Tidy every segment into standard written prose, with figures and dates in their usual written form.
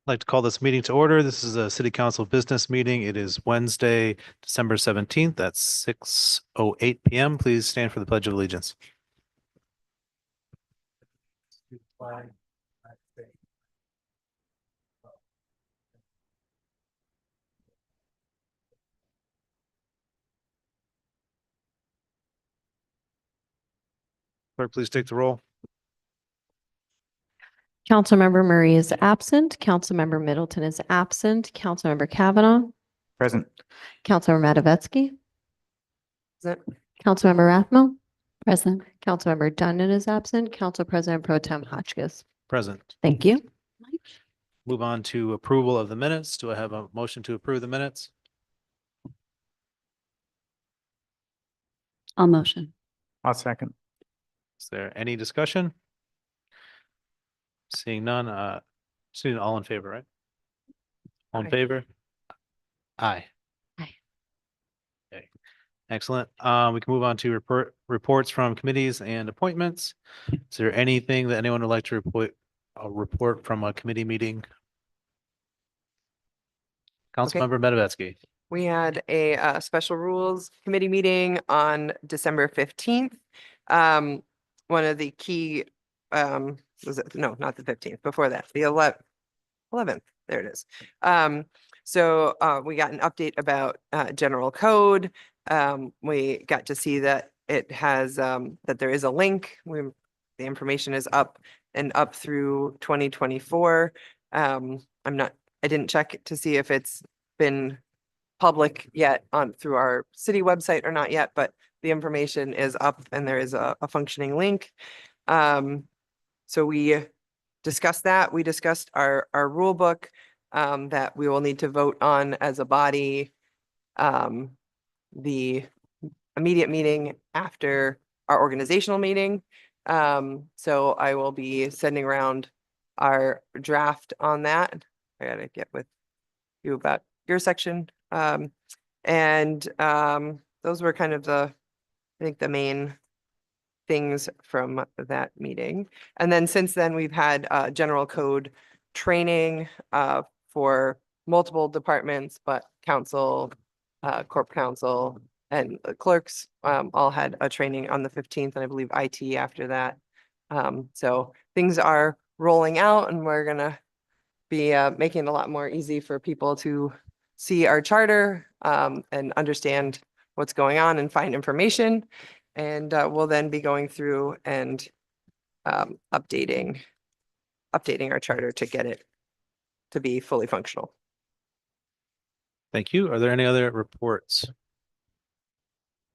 I'd like to call this meeting to order. This is a city council business meeting. It is Wednesday, December 17th at 6:08 p.m. Please stand for the Pledge of Allegiance. Clerk, please take the roll. Councilmember Murray is absent. Councilmember Middleton is absent. Councilmember Kavanaugh. Present. Councilmember Matavetsky. Present. Councilmember Rathmel. Present. Councilmember Dundon is absent. Council President Pro Tem Hotchkiss. Present. Thank you. Move on to approval of the minutes. Do I have a motion to approve the minutes? I'll motion. I'll second. Is there any discussion? Seeing none, seeing all in favor, right? All in Aye. favor? Aye. Aye. Okay, excellent. We can move on to reports from committees and appointments. Is there anything that anyone would like to report from a committee meeting? Councilmember Matavetsky. We had a special rules committee meeting on December 15th. One of the key, was it, no, not the 15th, before that, the 11th, there it is. So we got an update about general code. We got to see that it has, that there is a link. The information is up and up through 2024. I didn't check to see if it's been public yet through our city website or not yet, but the information is up and there is a functioning link. So we discussed that. We discussed our rule book that we will need to vote on as a body. The immediate meeting after our organizational meeting. So I will be sending around our draft on that. I gotta get with you about your section. Those were kind of I think the main things from that meeting. And then since then, we've had general code training for multiple departments, but council, corp council, and clerks all had a training on the 15th, and I believe IT after that. So things are rolling out, and we're gonna be making it a lot more easy for people to see our charter and understand what's going on and find information. And we'll then be going through and updating our charter to get it to be fully functional. Thank you. Are there any other reports?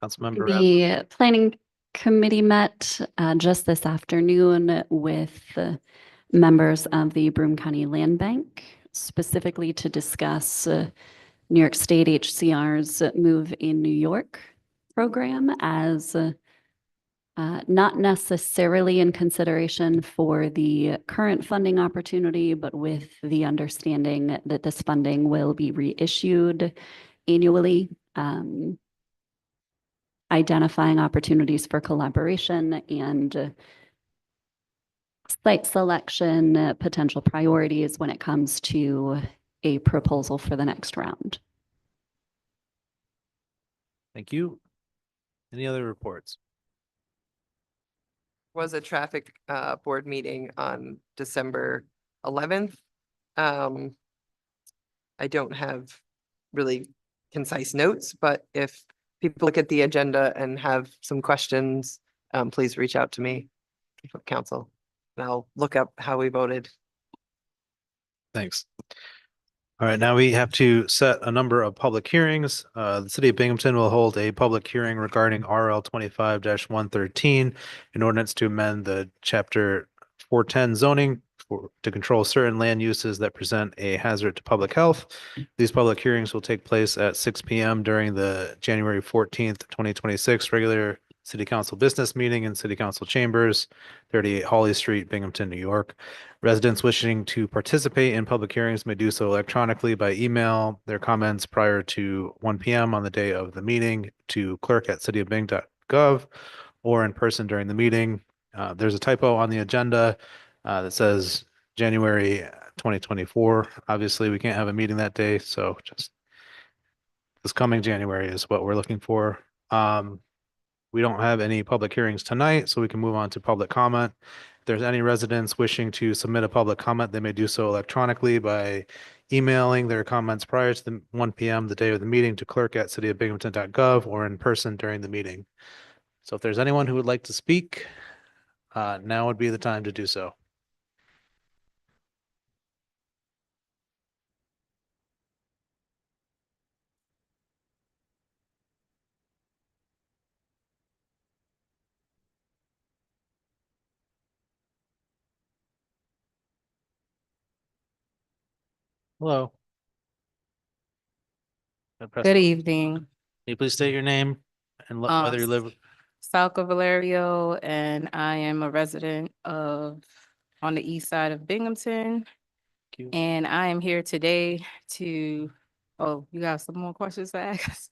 Councilmember Rathmel. The planning committee met just this afternoon with members of the Broome County Land Bank, specifically to discuss New York State HCR's Move in New York program as not necessarily in consideration for the current funding opportunity, but with the understanding that this funding will be reissued annually, identifying opportunities for collaboration and site selection, potential priorities when it comes to a proposal for the next round. Thank you. Any other reports? Was a traffic board meeting on December 11th. I don't have really concise notes, but if people look at the agenda and have some questions, please reach out to me, council, and I'll look up how we voted. Thanks. All right, now we have to set a number of public hearings. The City of Binghamton will hold a public hearing regarding RL 25-113, an ordinance to amend the Chapter 410 zoning to control certain land uses that present a hazard to public health. These public hearings will take place at 6 p.m. during the January 14th, 2026 regular City Council business meeting in City Council chambers, 38 Hawley Street, Binghamton, New York. Residents wishing to participate in public hearings may do so electronically by email their comments prior to 1 p.m. on the day of the meeting to clerk@cityofbing.gov or in person during the meeting. There's a typo on the agenda that says January 2024. Obviously, we can't have a meeting that day, so just this coming January is what we're looking for. We don't have any public hearings tonight, so we can move on to public comment. If there's any residents wishing to submit a public comment, they may do so electronically by emailing their comments prior to the 1 p.m. the day of the meeting to clerk@cityofbinghamton.gov or in person during the meeting. So if there's anyone who would like to speak, now would be the time to do so. Hello. Good evening. Can you please state your name and whether you live? Salka Valerio, and I am a resident on the east side of Binghamton. And I am here today oh, you got some more questions to ask?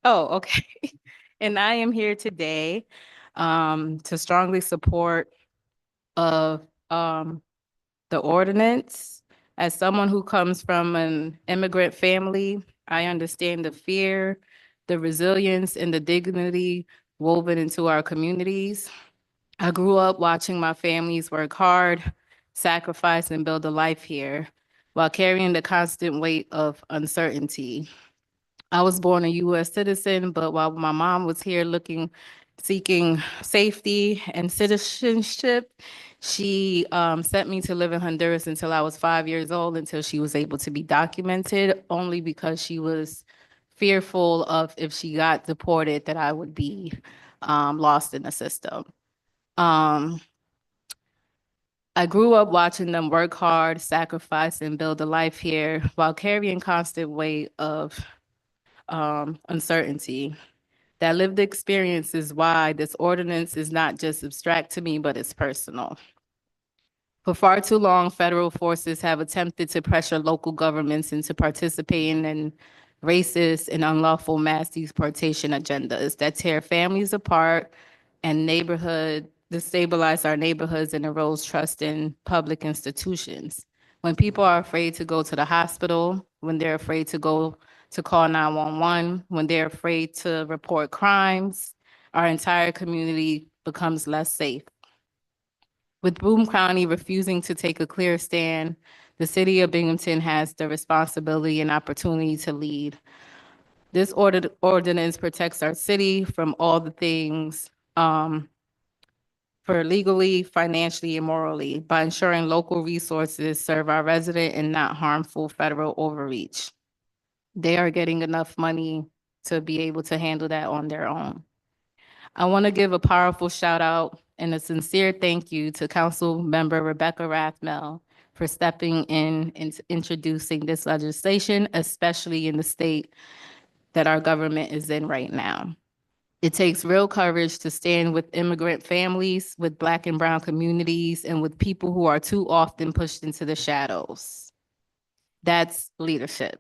Oh, okay. And I am here today to strongly support of the ordinance. As someone who comes from an immigrant family, I understand the fear, the resilience, and the dignity woven into our communities. I grew up watching my families work hard, sacrifice, and build a life here while carrying the constant weight of uncertainty. I was born a U.S. citizen, but while my mom was here seeking safety and citizenship, she sent me to live in Honduras until I was 5 years old, until she was able to be documented, only because she was fearful of if she got deported that I would be lost in the system. I grew up watching them work hard, sacrifice, and build a life here while carrying constant weight of uncertainty. That lived experience is why this ordinance is not just abstract to me, but it's personal. For far too long, federal forces have attempted to pressure local governments into participating in racist and unlawful mass deportation agendas that tear families apart and destabilize our neighborhoods and erodes trust in public institutions. When people are afraid to go to the hospital, when they're afraid to go to call 911, when they're afraid to report crimes, our entire community becomes less safe. With Broome County refusing to take a clear stand, the city of Binghamton has the responsibility and opportunity to lead. This ordinance protects our city from all the things for legally, financially, and morally by ensuring local resources serve our resident and not harmful federal overreach. They are getting enough money to be able to handle that on their own. I want to give a powerful shout out and a sincere thank you to Council Member Rebecca Rathmel for stepping in and introducing this legislation, especially in the state that our government is in right now. It takes real courage to stand with immigrant families, with Black and Brown communities, and with people who are too often pushed into the shadows. That's leadership.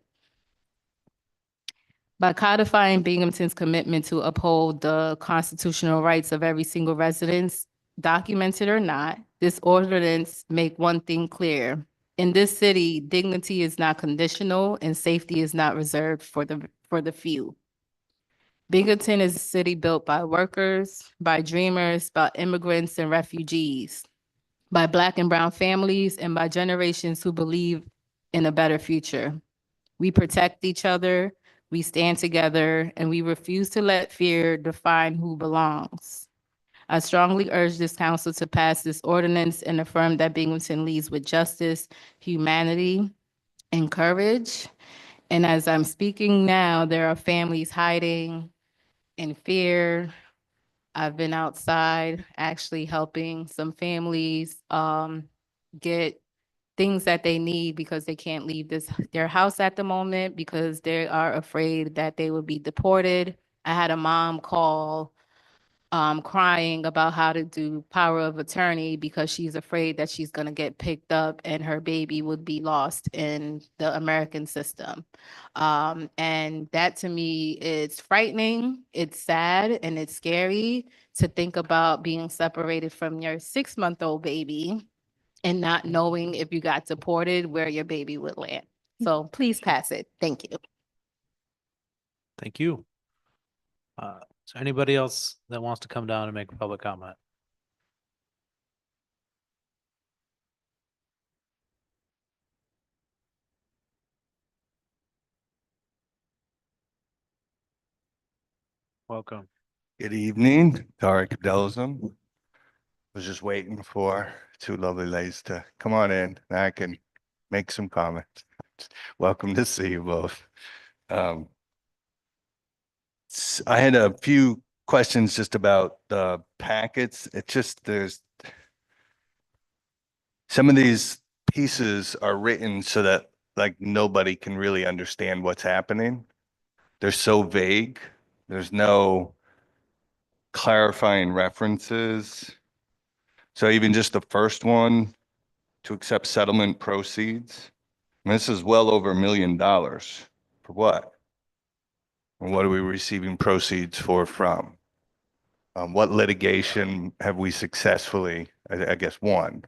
By codifying Binghamton's commitment to uphold the constitutional rights of every single resident, documented or not, this ordinance make one thing clear. In this city, dignity is not conditional and safety is not reserved for the few. Binghamton is a city built by workers, by dreamers, by immigrants and refugees, by Black and Brown families, and by generations who believe in a better future. We protect each other, we stand together, and we refuse to let fear define who belongs. I strongly urge this council to pass this ordinance and affirm that Binghamton leads with justice, humanity, and courage. And as I'm speaking now, there are families hiding in fear. I've been outside actually helping some families get things that they need because they can't leave their house at the moment because they are afraid that they will be deported. I had a mom call crying about how to do power of attorney because she's afraid that she's going to get picked up and her baby would be lost in the American system. And that to me is frightening, it's sad, and it's scary to think about being separated from your 6-month-old baby and not knowing if you got deported, where your baby would land. So please pass it. Thank you. Thank you. Is there anybody else that wants to come down and make a public comment? Welcome. Good evening, Tarek Abdelazam. Was just waiting for two lovely ladies to come on in and I can make some comments. Welcome to see you both. I had a few questions just about the packets. It's just there's some of these pieces are written so that like nobody can really understand what's happening. They're so vague. There's no clarifying references. So even just the first one, to accept settlement proceeds, I mean, this is well over $1 million. For what? And what are we receiving proceeds for from? What litigation have we successfully, I guess, won?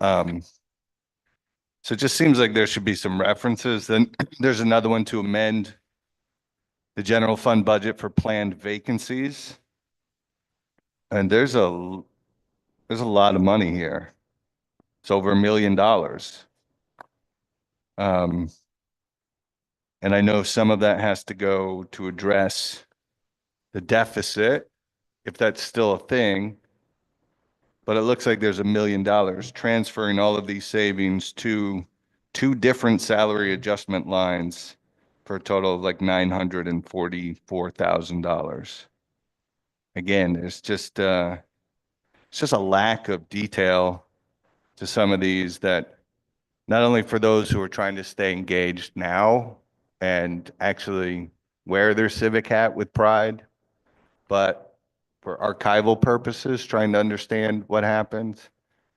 So it just seems like there should be some references. Then there's another one to amend the general fund budget for planned vacancies. And there's a lot of money here. It's over $1 million. And I know some of that has to go to address the deficit, if that's still a thing. But it looks like there's $1 million transferring all of these savings to two different salary adjustment lines for a total of like $944,000. Again, it's just a lack of detail to some of these that not only for those who are trying to stay engaged now and actually wear their civic hat with pride, but for archival purposes, trying to understand what happened.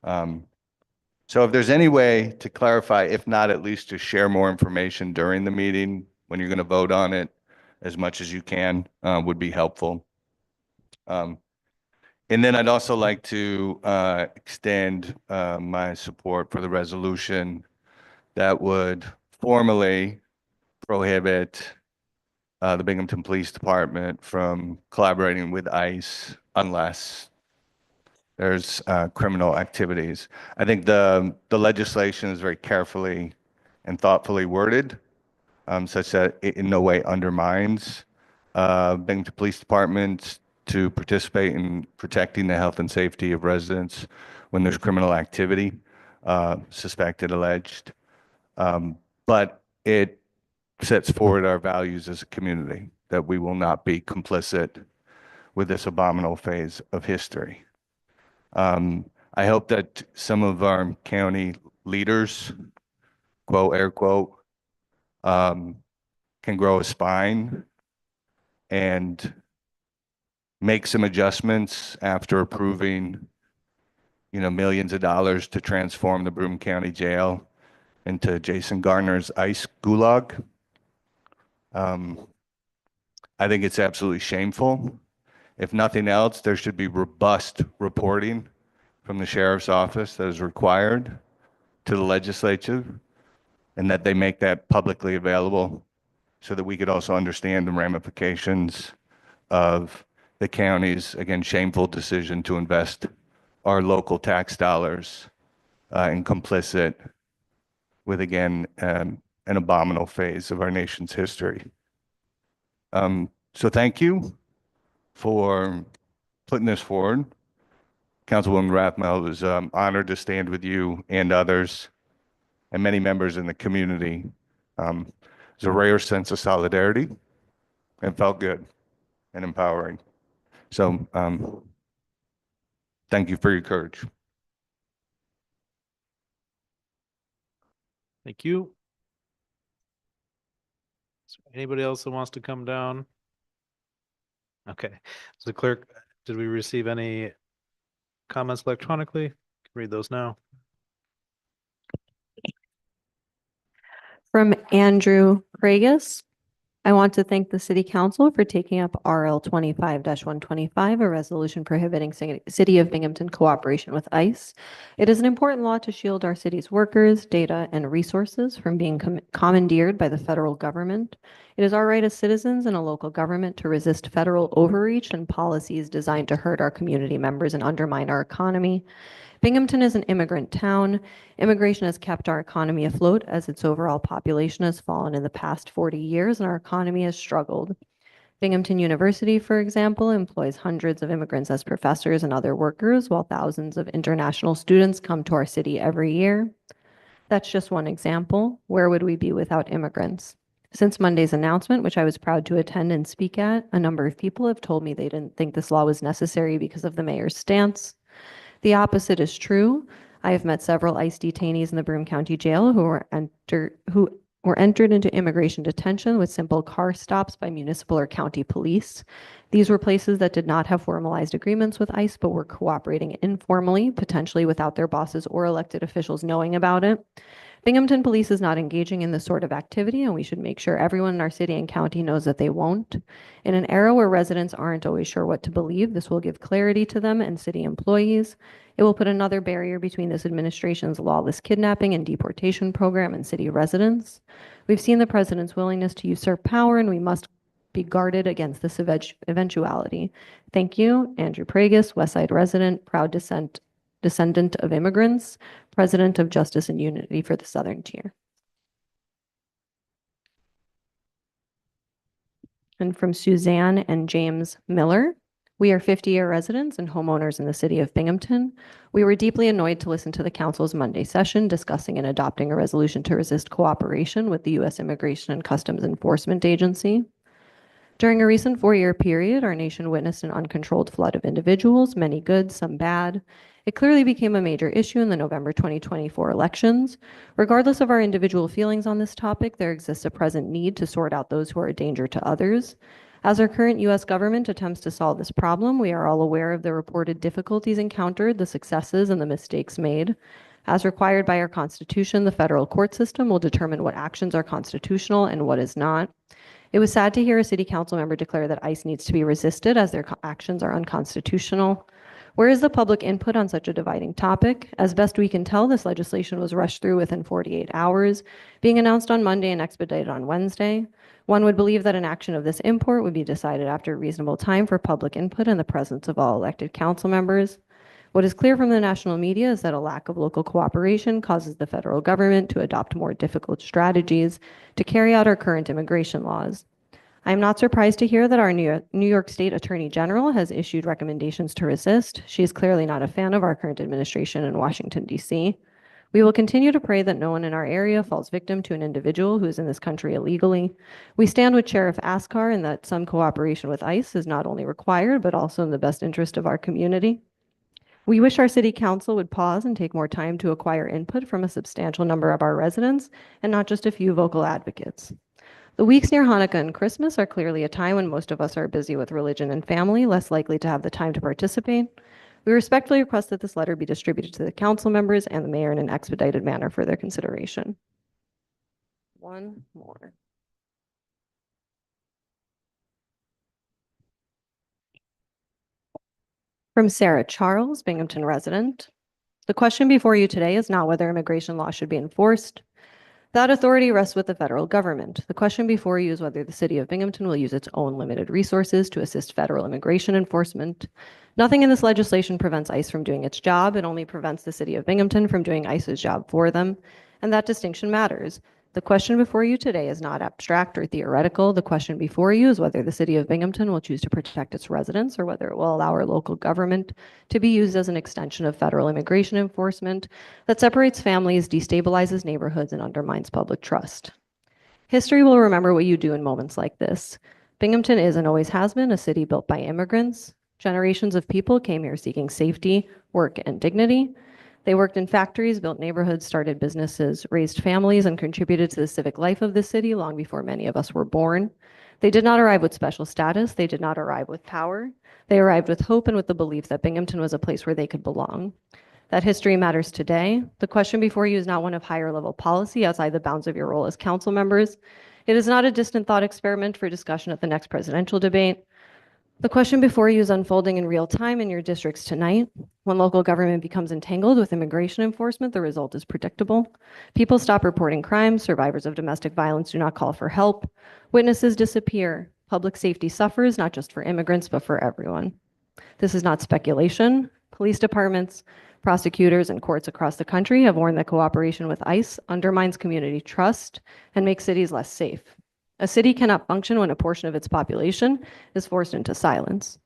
So if there's any way to clarify, if not at least to share more information during the meeting when you're going to vote on it, as much as you can, would be helpful. And then I'd also like to extend my support for the resolution that would formally prohibit the Binghamton Police Department from collaborating with ICE unless there's criminal activities. I think the legislation is very carefully and thoughtfully worded, such that it in no way undermines Binghamton Police Department to participate in protecting the health and safety of residents when there's criminal activity, suspected, alleged. But it sets forward our values as a community, that we will not be complicit with this abominable phase of history. I hope that some of our county leaders, quote, air quote, can grow a spine and make some adjustments after approving, millions of dollars to transform the Broome County Jail into Jason Garner's ICE gulag. I think it's absolutely shameful. If nothing else, there should be robust reporting from the sheriff's office that is required to the legislature, and that they make that publicly available so that we could also understand the ramifications of the county's, again, shameful decision to invest our local tax dollars in complicit with, again, an abominable phase of our nation's history. So thank you for putting this forward. Councilwoman Rathmel, was honored to stand with you and others and many members in the community. It's a rare sense of solidarity and felt good and empowering. So thank you for your courage. Thank you. Is there anybody else that wants to come down? Okay, so clerk, did we receive any comments electronically? Can read those now. From Andrew Kragus. I want to thank the City Council for taking up RL 25-125, a resolution prohibiting City of Binghamton cooperation with ICE. It is an important law to shield our city's workers, data, and resources from being commandeered by the federal government. It is our right as citizens in a local government to resist federal overreach and policies designed to hurt our community members and undermine our economy. Binghamton is an immigrant town. Immigration has kept our economy afloat as its overall population has fallen in the past 40 years and our economy has struggled. Binghamton University, for example, employs hundreds of immigrants as professors and other workers, while thousands of international students come to our city every year. That's just one example. Where would we be without immigrants? Since Monday's announcement, which I was proud to attend and speak at, a number of people have told me they didn't think this law was necessary because of the mayor's stance. The opposite is true. I have met several ICE detainees in the Broome County Jail who were entered into immigration detention with simple car stops by municipal or county police. These were places that did not have formalized agreements with ICE, but were cooperating informally, potentially without their bosses or elected officials knowing about it. Binghamton Police is not engaging in this sort of activity, and we should make sure everyone in our city and county knows that they won't. In an era where residents aren't always sure what to believe, this will give clarity to them and city employees. It will put another barrier between this administration's lawless kidnapping and deportation program and city residents. We've seen the president's willingness to usurp power, and we must be guarded against this eventuality. Thank you, Andrew Pragus, Westside resident, proud descendant of immigrants, president of Justice and Unity for the Southern Tier. And from Suzanne and James Miller, we are 50-year residents and homeowners in the city of Binghamton. We were deeply annoyed to listen to the council's Monday session discussing and adopting a resolution to resist cooperation with the U.S. Immigration and Customs Enforcement Agency. During a recent 4-year period, our nation witnessed an uncontrolled flood of individuals, many good, some bad. It clearly became a major issue in the November 2024 elections. Regardless of our individual feelings on this topic, there exists a present need to sort out those who are a danger to others. As our current U.S. government attempts to solve this problem, we are all aware of the reported difficulties encountered, the successes, and the mistakes made. As required by our Constitution, the federal court system will determine what actions are constitutional and what is not. It was sad to hear a city council member declare that ICE needs to be resisted as their actions are unconstitutional. Where is the public input on such a dividing topic? As best we can tell, this legislation was rushed through within 48 hours, being announced on Monday and expedited on Wednesday. One would believe that an action of this import would be decided after a reasonable time for public input in the presence of all elected council members. What is clear from the national media is that a lack of local cooperation causes the federal government to adopt more difficult strategies to carry out our current immigration laws. I am not surprised to hear that our New York State Attorney General has issued recommendations to resist. She is clearly not a fan of our current administration in Washington, D.C. We will continue to pray that no one in our area falls victim to an individual who is in this country illegally. We stand with Sheriff Askar in that some cooperation with ICE is not only required, but also in the best interest of our community. We wish our city council would pause and take more time to acquire input from a substantial number of our residents and not just a few vocal advocates. The weeks near Hanukkah and Christmas are clearly a time when most of us are busy with religion and family, less likely to have the time to participate. We respectfully request that this letter be distributed to the council members and the mayor in an expedited manner for their consideration. One more. From Sarah Charles, Binghamton resident. The question before you today is not whether immigration law should be enforced. That authority rests with the federal government. The question before you is whether the city of Binghamton will use its own limited resources to assist federal immigration enforcement. Nothing in this legislation prevents ICE from doing its job. It only prevents the city of Binghamton from doing ICE's job for them. And that distinction matters. The question before you today is not abstract or theoretical. The question before you is whether the city of Binghamton will choose to protect its residents or whether it will allow our local government to be used as an extension of federal immigration enforcement that separates families, destabilizes neighborhoods, and undermines public trust. History will remember what you do in moments like this. Binghamton is and always has been a city built by immigrants. Generations of people came here seeking safety, work, and dignity. They worked in factories, built neighborhoods, started businesses, raised families, and contributed to the civic life of the city long before many of us were born. They did not arrive with special status. They did not arrive with power. They arrived with hope and with the belief that Binghamton was a place where they could belong. That history matters today. The question before you is not one of higher level policy outside the bounds of your role as council members. It is not a distant thought experiment for discussion at the next presidential debate. The question before you is unfolding in real time in your districts tonight. When local government becomes entangled with immigration enforcement, the result is predictable. People stop reporting crimes, survivors of domestic violence do not call for help, witnesses disappear, public safety suffers not just for immigrants, but for everyone. This is not speculation. Police departments, prosecutors, and courts across the country have warned that cooperation with ICE undermines community trust and makes cities less safe. A city cannot function when a portion of its population is forced into silence.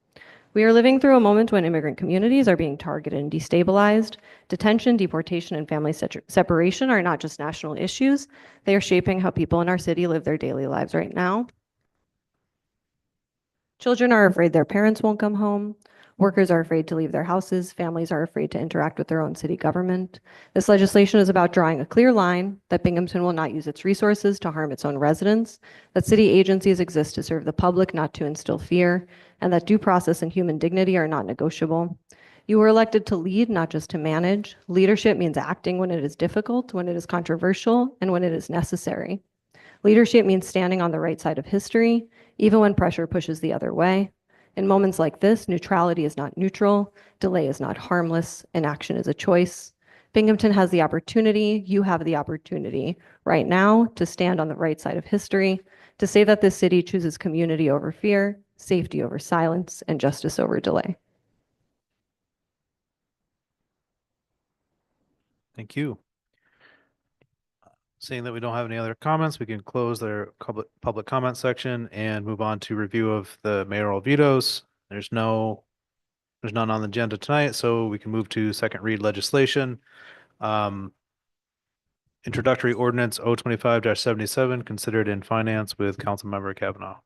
We are living through a moment when immigrant communities are being targeted and destabilized. Detention, deportation, and family separation are not just national issues. They are shaping how people in our city live their daily lives right now. Children are afraid their parents won't come home. Workers are afraid to leave their houses. Families are afraid to interact with their own city government. This legislation is about drawing a clear line that Binghamton will not use its resources to harm its own residents, that city agencies exist to serve the public, not to instill fear, and that due process and human dignity are not negotiable. You were elected to lead, not just to manage. Leadership means acting when it is difficult, when it is controversial, and when it is necessary. Leadership means standing on the right side of history, even when pressure pushes the other way. In moments like this, neutrality is not neutral, delay is not harmless, inaction is a choice. Binghamton has the opportunity, you have the opportunity right now to stand on the right side of history, to say that this city chooses community over fear, safety over silence, and justice over delay. Thank you. Seeing that we don't have any other comments, we can close their public comment section and move on to review of the mayoral vetoes. There's none on the agenda tonight, so we can move to second read legislation. Introductory ordinance 025-77 considered in finance with Councilmember Kavanaugh.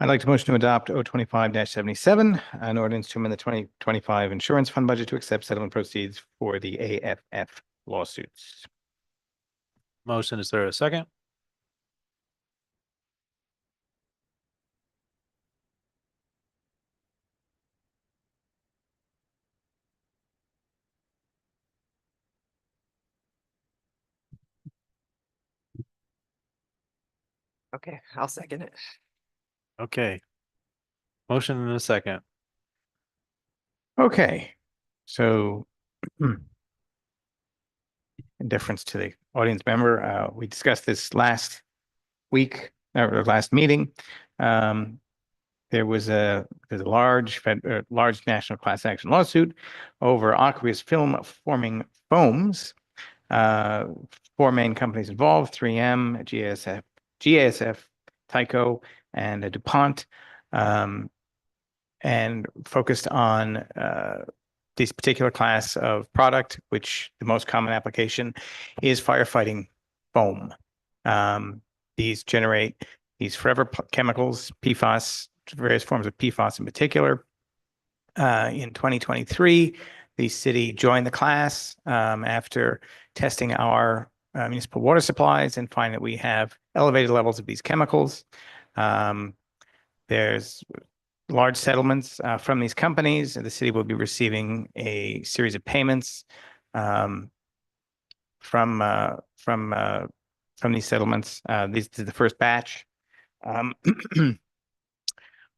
I'd like to motion to adopt 025-77, an ordinance to amend the 2025 insurance fund budget to accept settlement proceeds for the AFF lawsuits. Motion, is there a second? Okay, I'll second it. Okay. Motion and a second. Okay, so in deference to the audience member, we discussed this last week, or last meeting. There was a large national class action lawsuit over aqueous film forming foams. 4 main companies involved: 3M, GASF, Tyco, and DuPont, and focused on this particular class of product, which the most common application is firefighting foam. These generate these forever chemicals, PFAS, various forms of PFAS in particular. In 2023, the city joined the class after testing our municipal water supplies and find that we have elevated levels of these chemicals. There's large settlements from these companies. The city will be receiving a series of payments from these settlements. This is the first batch.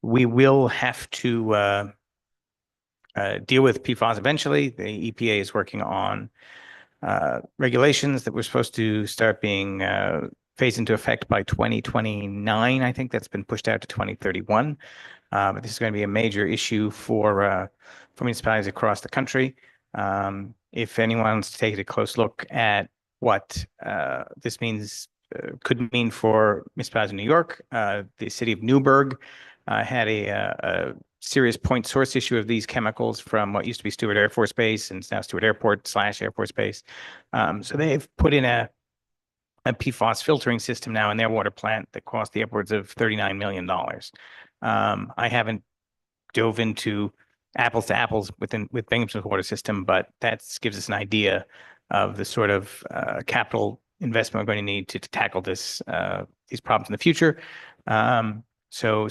We will have to deal with PFAS eventually. The EPA is working on regulations that were supposed to start being phased into effect by 2029. I think that's been pushed out to 2031. But this is going to be a major issue for municipalities across the country. If anyone wants to take a close look at what this could mean for municipalities in New York, the city of Newburgh had a serious point source issue of these chemicals from what used to be Stewart Air Force Base and it's now Stewart Airport / Air Force Base. So they've put in a PFAS filtering system now in their water plant that cost the upwards of $39 million. I haven't dove into apples to apples with Binghamton's water system, but that gives us an idea of the sort of capital investment we're going to need to tackle these problems in the future. So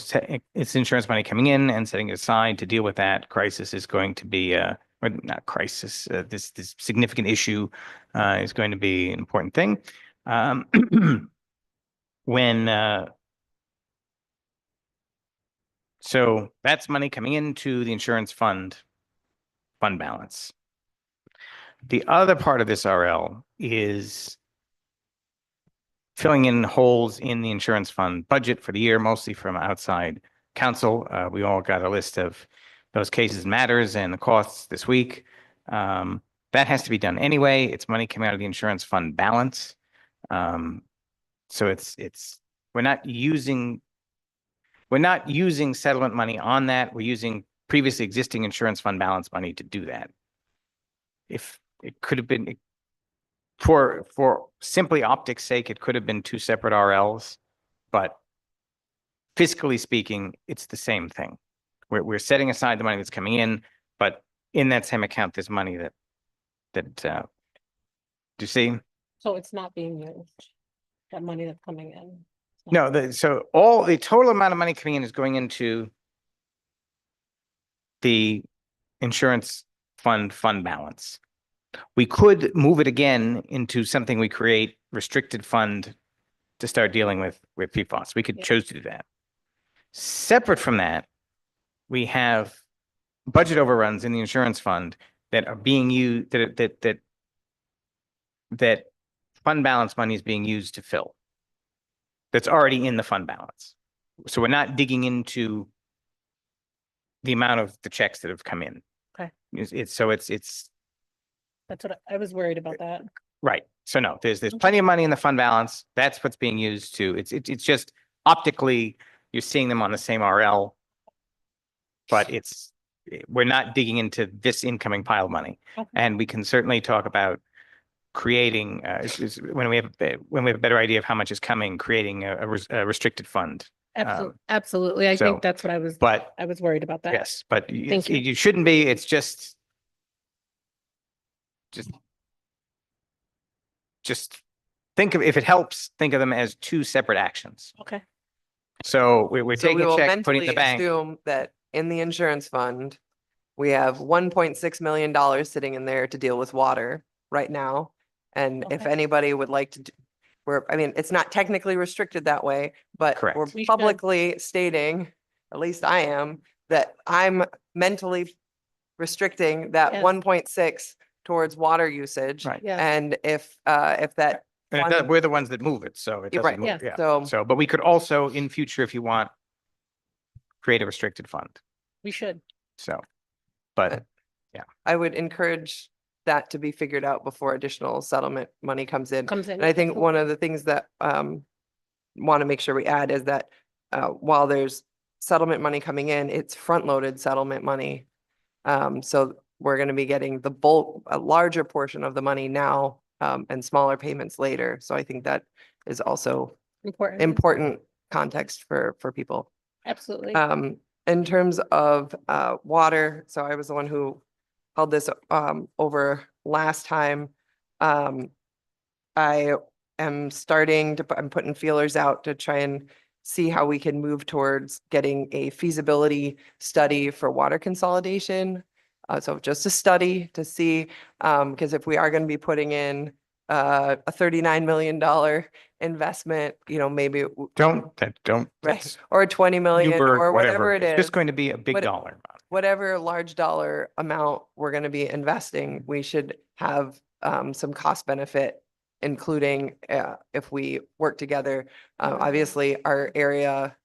it's insurance money coming in and setting it aside to deal with that crisis is going to be or not crisis, this significant issue is going to be an important thing. When so that's money coming into the insurance fund balance. The other part of this RL is filling in holes in the insurance fund budget for the year, mostly from outside counsel. We all got a list of those cases matters and the costs this week. That has to be done anyway. It's money coming out of the insurance fund balance. So we're not using settlement money on that. We're using previously existing insurance fund balance money to do that. If it could have been, for simply optics sake, it could have been two separate RLs, but fiscally speaking, it's the same thing. We're setting aside the money that's coming in, but in that same account, there's money that do you see? So it's not being used, that money that's coming in. No, so all the total amount of money coming in is going into the insurance fund balance. We could move it again into something we create restricted fund to start dealing with PFAS. We could choose to do that. Separate from that, we have budget overruns in the insurance fund that are being used, that fund balance money is being used to fill. That's already in the fund balance. So we're not digging into the amount of the checks that have come in. Okay. It's That's what I was worried about that. right. So no, there's plenty of money in the fund balance. That's what's being used to. It's just optically you're seeing them on the same RL, but we're not digging into this incoming pile of money. Okay. And we can certainly talk about creating when we have a better idea of how much is coming, creating a restricted fund. Absolutely. I so- think that's what I was worried about that. Yes, but Thank you. you shouldn't be. It's just think of, if it helps, think of them as two separate actions. Okay. So we're So taking we a will check, putting it in the mentally bank. assume that in the insurance fund, we have $1.6 million sitting in there to deal with water right now. And if Okay. anybody would like to, it's not technically restricted that way, but Correct. we're We should. publicly stating, at least I am, that I'm mentally restricting that Yes. 1.6 towards water usage. Right. Yeah. And if that And fund- we're the ones that move it, so it Yeah, doesn't right. move. Yes. Yeah. So But we could also, in future, if you want, create a restricted fund. We should. So, but I would encourage that to be figured out before additional settlement money comes in. Comes in. And I think one of the things that want to make sure we add is that while there's settlement money coming in, it's front-loaded settlement money. So we're going to be getting a larger portion of the money now and smaller payments later. So I think that is also important context for people. Absolutely. In terms of water, so I was the one who held this over last time. I am I'm putting feelers out to try and see how we can move towards getting a feasibility study for water consolidation. So just a study to see, because if we are going to be putting in a $39 million investment, maybe don't. right, or 20 million Newburgh, or whatever it It's is. just going to be a big What- dollar amount. Whatever large dollar amount we're going to be investing, we should have some cost benefit, including if we work together. Obviously, our area,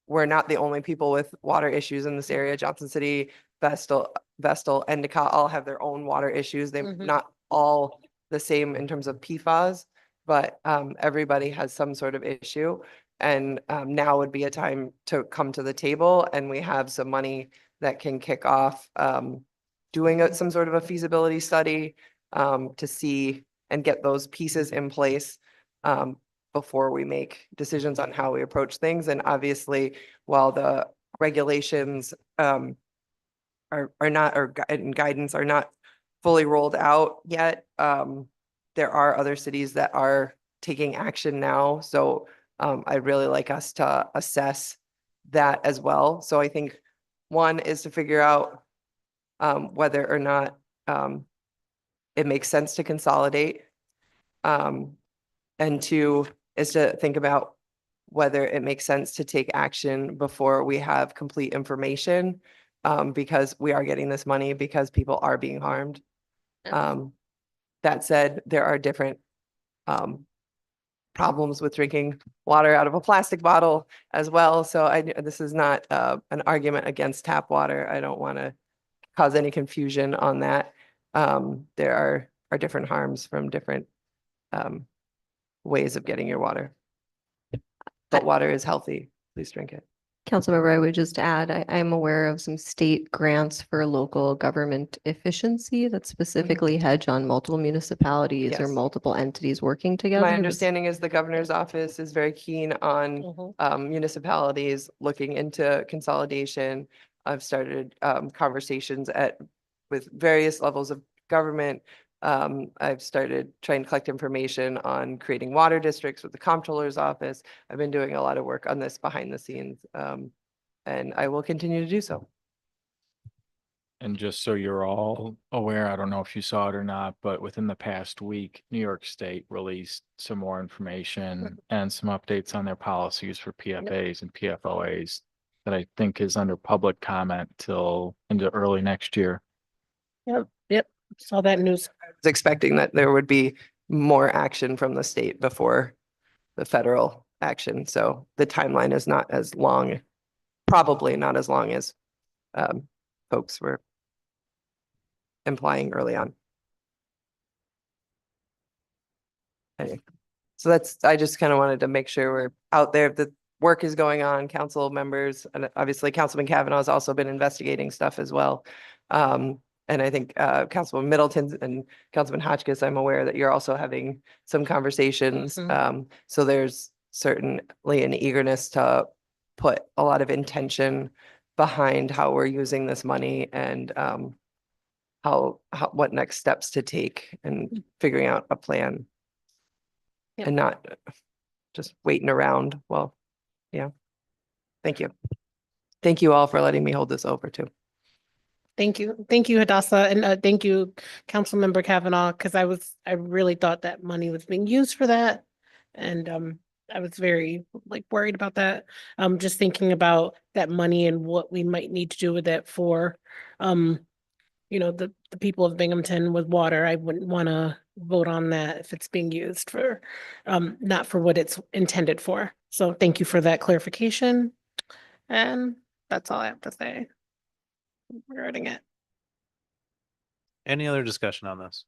we're not the only people with water issues in this area. Johnson City, Vestal, Endicott all have their own water issues. They're Mhm. not all the same in terms of PFAS, but everybody has some sort of issue. And now would be a time to come to the table, and we have some money that can kick off doing some sort of a feasibility study to see and get those pieces in place before we make decisions on how we approach things. And obviously, while the regulations are not, and guidance are not fully rolled out yet, there are other cities that are taking action now. So I'd really like us to assess that as well. So I think one is to figure out whether or not it makes sense to consolidate. And two is to think about whether it makes sense to take action before we have complete information, because we are getting this money because people are being harmed. That said, there are different problems with drinking water out of a plastic bottle as well. So this is not an argument against tap water. I don't want to cause any confusion on that. There are different harms from different ways of getting your water. But water is healthy. Please drink it. Councilmember, I would just add, I'm aware of some state grants for local government efficiency that specifically hedge on multiple municipalities or Yes. multiple entities working together. My understanding is the governor's office is very keen on Mhm. municipalities looking into consolidation. I've started conversations with various levels of government. I've started trying to collect information on creating water districts with the comptroller's office. I've been doing a lot of work on this behind the scenes, and I will continue to do so. And just so you're all aware, I don't know if you saw it or not, but within the past week, New York State released some more information and some updates on their policies for PFAs and PFOAs that I think is under public comment till into early next year. Yep, saw that news. Was expecting that there would be more action from the state before the federal action. So the timeline is not as long, probably not as long as folks were implying early on. Anyway, so I just kind of wanted to make sure we're out there. The work is going on, council members, and obviously Councilman Kavanaugh has also been investigating stuff as well. And I think Councilman Middleton and Councilman Hotchkiss, I'm aware that you're also having some conversations. So there's certainly an eagerness to put a lot of intention behind how we're using this money and what next steps to take and figuring out a plan. Yep. And not just waiting around. Well, yeah. Thank you. Thank you all for letting me hold this over too. Thank you. Thank you, Hadassah. And thank you, Councilmember Kavanaugh, because I really thought that money was being used for that. And I was very worried about that. Just thinking about that money and what we might need to do with it for the people of Binghamton with water. I wouldn't want to vote on that if it's being used for not for what it's intended for. So thank you for that clarification. And that's all I have to say regarding it. Any other discussion on this?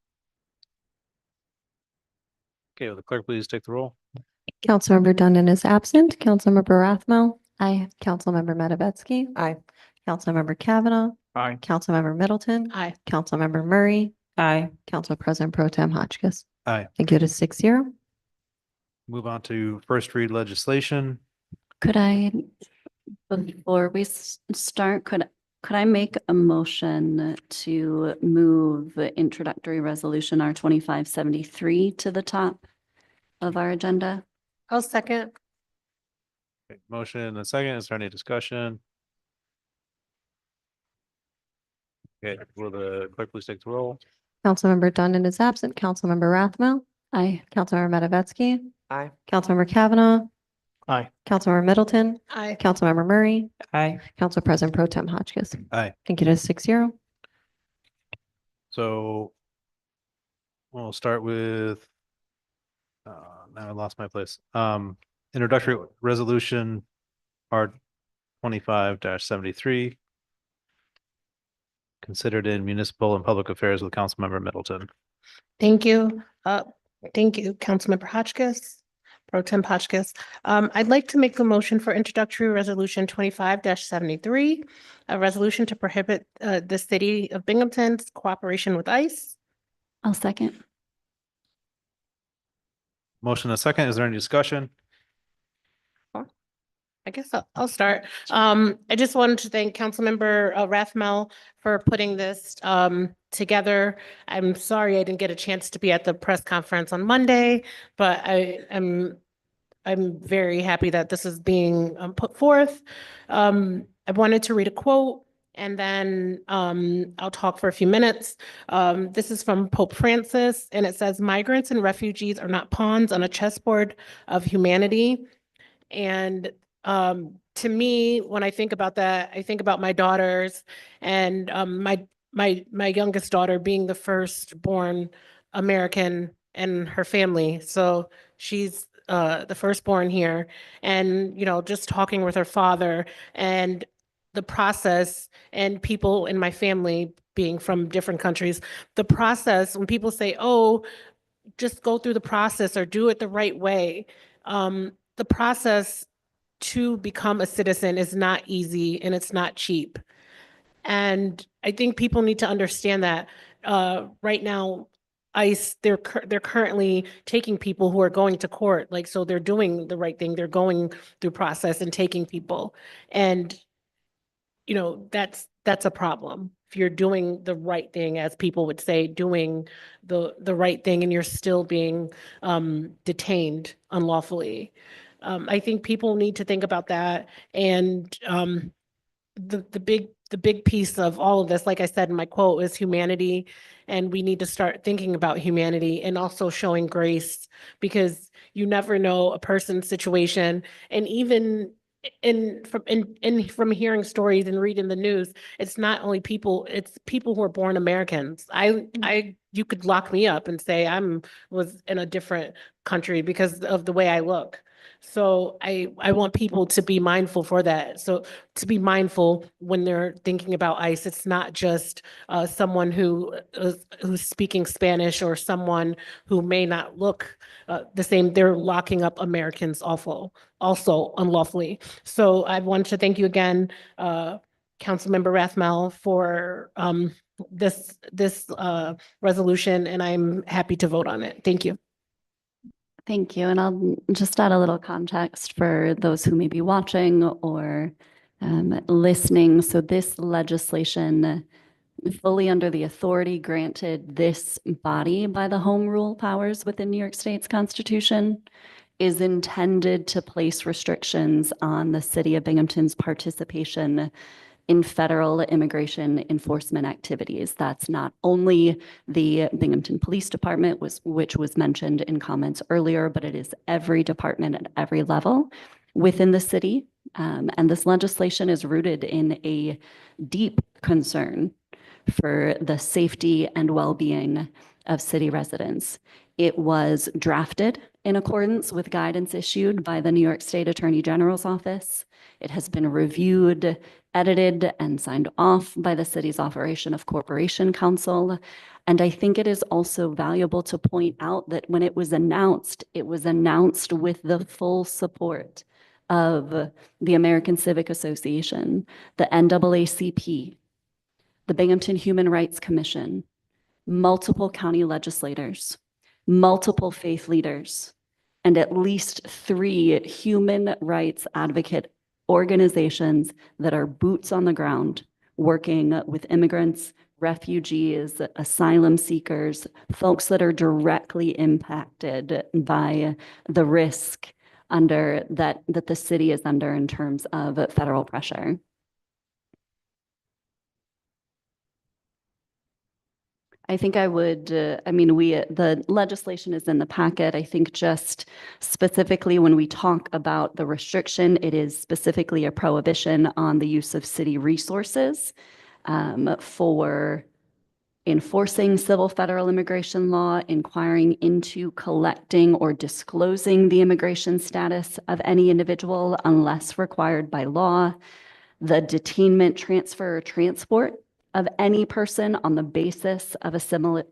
Okay, will the clerk please take the roll? Councilmember Dundon is absent. Councilmember Rathmel. Aye. Councilmember Matavetsky. Aye. Councilmember Kavanaugh. Aye. Councilmember Middleton. Aye. Councilmember Murray. Aye. Council President Pro Tem Hotchkiss. Aye. Thank you. It is 6-0. Move on to first read legislation. Could I, before we start, could I make a motion to move introductory resolution R 2573 to the top of our agenda? I'll second. Okay, motion and a second. Is there any discussion? Okay, will the clerk please take the roll? Councilmember Dundon is absent. Councilmember Rathmel. Aye. Councilmember Matavetsky. Aye. Councilmember Kavanaugh. Aye. Councilmember Middleton. Aye. Councilmember Murray. Aye. Council President Pro Tem Hotchkiss. Aye. Thank you. It is 6-0. So we'll start with, now I lost my place. Introductory resolution R 25-73. Considered in municipal and public affairs with Councilmember Middleton. Thank you. Thank you, Councilmember Hotchkiss, Pro Tem Hotchkiss. I'd like to make the motion for introductory resolution 25-73, a resolution to prohibit the city of Binghamton's cooperation with ICE. I'll second. Motion and a second. Is there any discussion? I guess I'll start. I just wanted to thank Councilmember Rathmel for putting this together. I'm sorry I didn't get a chance to be at the press conference on Monday, but I'm very happy that this is being put forth. I wanted to read a quote And then I'll talk for a few minutes. This is from Pope Francis, and it says, migrants and refugees are not pawns on a chessboard of humanity. And to me, when I think about that, I think about my daughters and my youngest daughter being the firstborn American in her family. So she's the firstborn here, and just talking with her father and the process, and people in my family being from different countries, the process, when people say, oh, just go through the process or do it the right way. The process to become a citizen is not easy and it's not cheap. And I think people need to understand that right now, ICE, they're currently taking people who are going to court. Like, so they're doing the right thing. They're going through process and taking people. And that's a problem. If you're doing the right thing, as people would say, doing the right thing, and you're still being detained unlawfully. I think people need to think about that. And the big piece of all of this, like I said in my quote, is humanity. And we need to start thinking about humanity and also showing grace, because you never know a person's situation. And even from hearing stories and reading the news, it's not only people, it's people who are born Americans. You could lock me up and say was in a different country because of the way I look. So I want people to be mindful for that. So to be mindful when they're thinking about ICE, it's not just someone who's speaking Spanish or someone who may not look the same. They're locking up Americans also unlawfully. So I wanted to thank you again, Councilmember Rathmel, for this resolution, and I'm happy to vote on it. Thank you. Thank you. And I'll just add a little context for those who may be watching or listening. So this legislation, fully under the authority granted this body by the home rule powers within New York State's Constitution, is intended to place restrictions on the City of Binghamton's participation in federal immigration enforcement activities. That's not only the Binghamton Police Department, which was mentioned in comments earlier, but it is every department at every level within the city. And this legislation is rooted in a deep concern for the safety and well-being of city residents. It was drafted in accordance with guidance issued by the New York State Attorney General's office. It has been reviewed, edited, and signed off by the city's Operation of Corporation Council. And I think it is also valuable to point out that when it was announced with the full support of the American Civic Association, the NAACP, the Binghamton Human Rights Commission, multiple county legislators, multiple faith leaders, and at least 3 human rights advocate organizations that are boots on the ground, working with immigrants, refugees, asylum seekers, folks that are directly impacted by the risk that the city is under in terms of federal pressure. I think I would, the legislation is in the packet. I think just specifically when we talk about the restriction, it is specifically a prohibition on the use of city resources for enforcing civil federal immigration law, inquiring into, collecting, or disclosing the immigration status of any individual unless required by law, the detainment, transfer, or transport of any person on the basis of a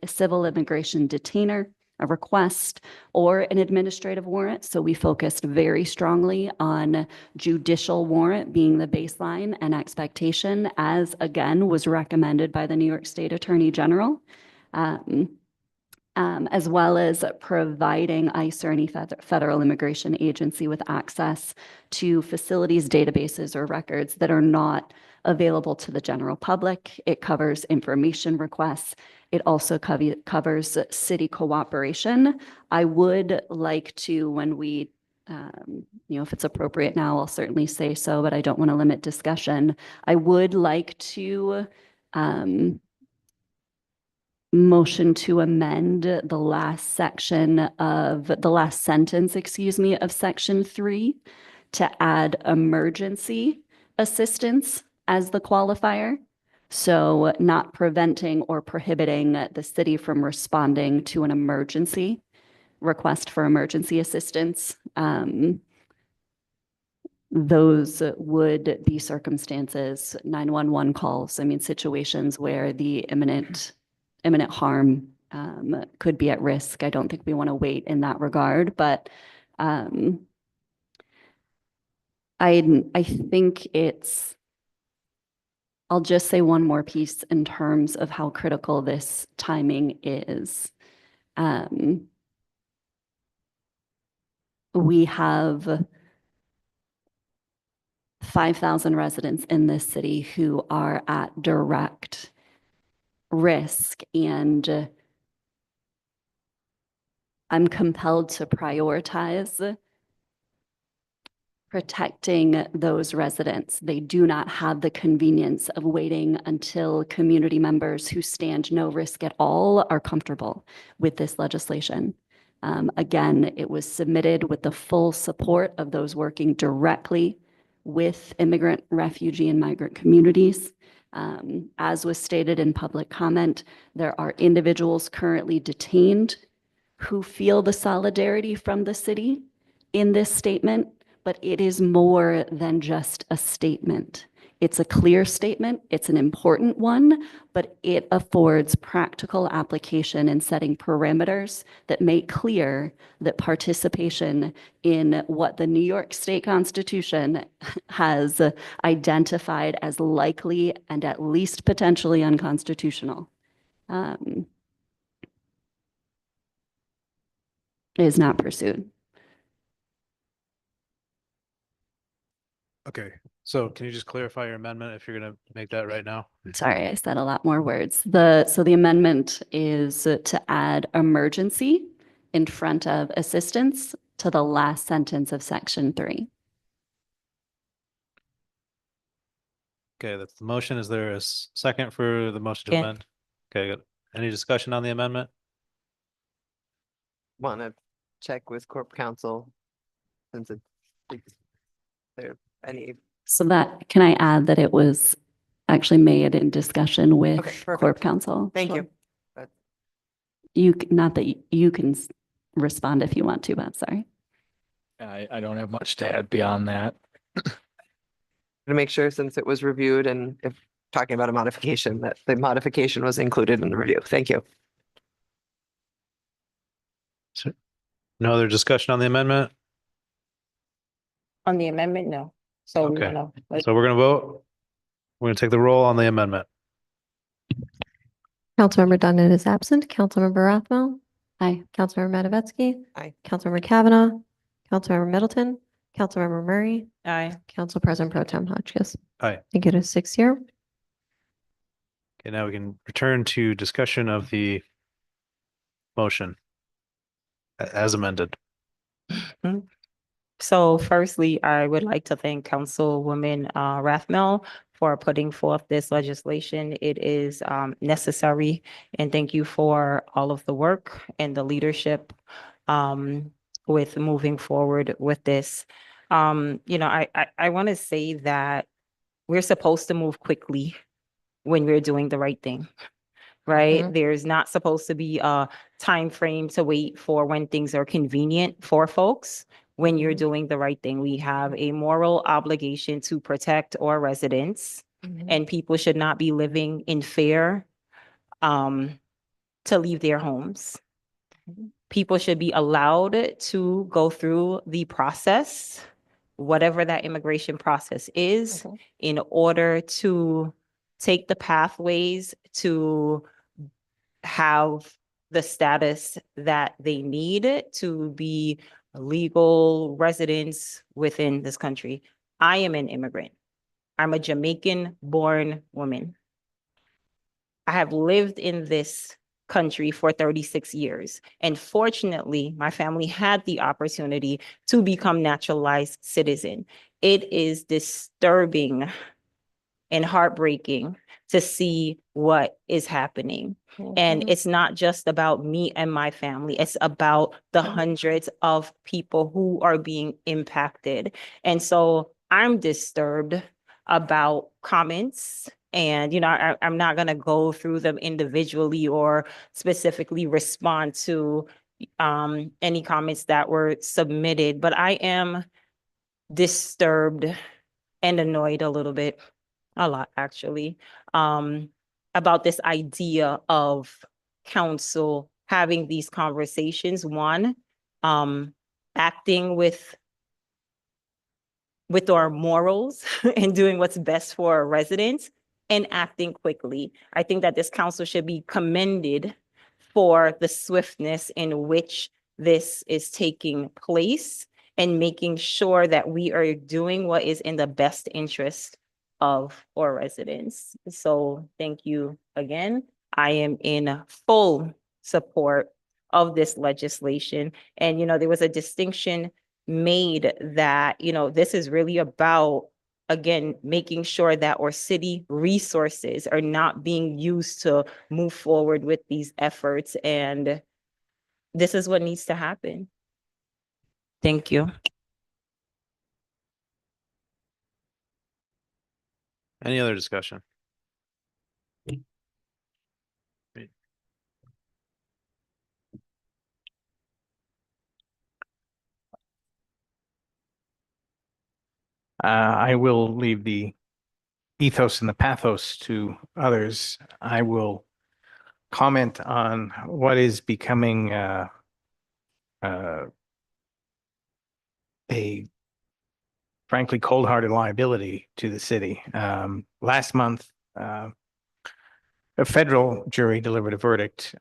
civil immigration detainer, a request, or an administrative warrant. So we focused very strongly on judicial warrant being the baseline and expectation, as again was recommended by the New York State Attorney General, as well as providing ICE or any federal immigration agency with access to facilities, databases, or records that are not available to the general public. It covers information requests. It also covers city cooperation. I would like to, when we If it's appropriate now, I'll certainly say so, but I don't want to limit discussion. I would like to motion to amend the last sentence, of section 3 to add emergency assistance as the qualifier. So not preventing or prohibiting the city from responding to an emergency request for emergency assistance. Those would be circumstances, 911 calls, situations where the imminent harm could be at risk. I don't think we want to wait in that regard, but I think I'll just say one more piece in terms of how critical this timing is. We have 5,000 residents in this city who are at direct risk, and I'm compelled to prioritize protecting those residents. They do not have the convenience of waiting until community members who stand no risk at all are comfortable with this legislation. Again, it was submitted with the full support of those working directly with immigrant, refugee, and migrant communities. As was stated in public comment, there are individuals currently detained who feel the solidarity from the city in this statement, but it is more than just a statement. It's a clear statement, it's an important one, but it affords practical application in setting parameters that make clear that participation in what the New York State Constitution has identified as likely and at least potentially unconstitutional is not pursued. Okay, so can you just clarify your amendment if you're going to make that right now? Sorry, I said a lot more words. So the amendment is to add emergency in front of assistance to the last sentence of section 3. Okay, that's the motion. Is there a second for the motion to Yeah. amend? Okay, good. Any discussion on the amendment? Want to check with Corp Counsel since it's there any. So that, can I add that it was actually made in discussion with Okay, perfect. Corp Counsel? Thank Sure. you. Not that you can respond if you want to, but sorry. I don't have much to add beyond that. To make sure, since it was reviewed and if talking about a modification, that the modification was included in the review. Thank you. No other discussion on the amendment? On the amendment, no. So we Okay. want to, So we're going to vote. We're going to take the roll on the amendment. Councilmember Dunn is absent. Councilmember Rothwell. Aye. Councilmember Matavetsky. Aye. Councilmember Kavanaugh. Councilmember Middleton. Councilmember Murray. aye. Council President Pro Tem Hotchkiss. Aye. I think it is 6-0. Okay, now we can return to discussion of the motion as amended. So firstly, I would like to thank Councilwoman Rathmel for putting forth this legislation. It is necessary, and thank you for all of the work and the leadership with moving forward with this. I want to say that we're supposed to move quickly when we're doing the right thing, right? Mhm. There's not supposed to be a time frame to wait for when things are convenient for folks. When you're doing the right thing, we have a moral obligation to protect our residents, and people should not be living in fear to leave their homes. People should be allowed to go through the process, whatever that immigration process is, in order to take the pathways to have the status that they need to be legal residents within this country. I am an immigrant. I'm a Jamaican-born woman. I have lived in this country for 36 years. And fortunately, my family had the opportunity to become naturalized citizen. It is disturbing and heartbreaking to see what is happening. And it's not just about me and my family. It's about the hundreds of people who are being impacted. And so I'm disturbed about comments. And, I'm not going to go through them individually or specifically respond to any comments that were submitted, but I am disturbed and annoyed a little bit, a lot actually, about this idea of council having these conversations. One, acting with our morals and doing what's best for our residents and acting quickly. I think that this council should be commended for the swiftness in which this is taking place and making sure that we are doing what is in the best interest of our residents. So thank you again. I am in full support of this legislation. And, there was a distinction made that, this is really about, again, making sure that our city resources are not being used to move forward with these efforts. And this is what needs to happen. Thank you. Any other discussion? I will leave the ethos and the pathos to others. I will comment on what is becoming a frankly cold-hearted liability to the city. Last month, a federal jury delivered a verdict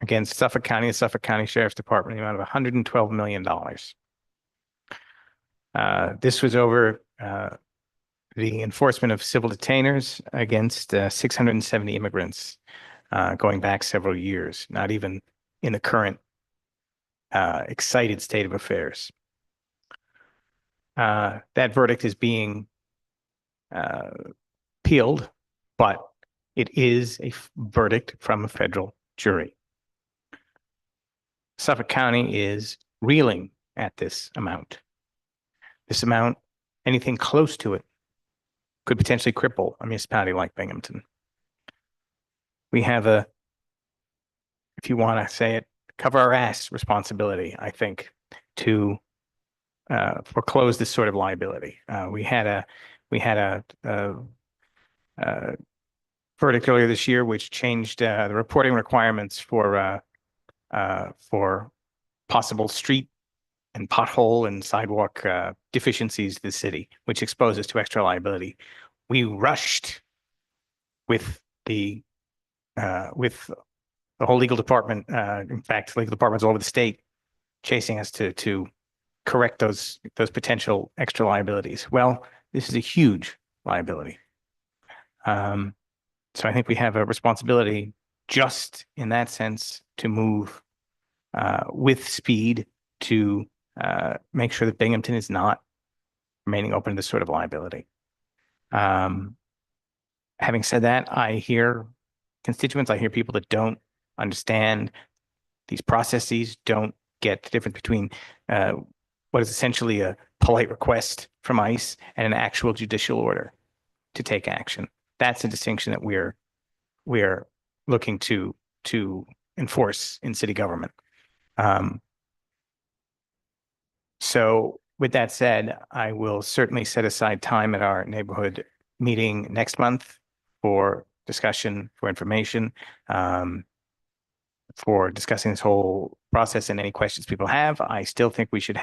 against Suffolk County, the Suffolk County Sheriff's Department, in the amount of $112 million. This was over the enforcement of civil detainers against 670 immigrants going back several years, not even in the current excited state of affairs. That verdict is being appealed, but it is a verdict from a federal jury. Suffolk County is reeling at this amount. This amount, anything close to it, could potentially cripple a municipality like Binghamton. We have a, if you want to say it, cover our ass responsibility, I think, to foreclose this sort of liability. We had a verdict earlier this year which changed the reporting requirements for possible street and pothole and sidewalk deficiencies in the city, which exposes us to extra liability. We rushed with the whole legal department. In fact, legal departments all over the state chasing us to correct those potential extra liabilities. Well, this is a huge liability. So I think we have a responsibility just in that sense to move with speed to make sure that Binghamton is not remaining open to this sort of liability. Having said that, I hear constituents, I hear people that don't understand these processes, don't get the difference between what is essentially a polite request from ICE and an actual judicial order to take action. That's a distinction that we're looking to enforce in city government. So with that said, I will certainly set aside time at our neighborhood meeting next month for discussion, for information, for discussing this whole process and any questions people have. I still think we should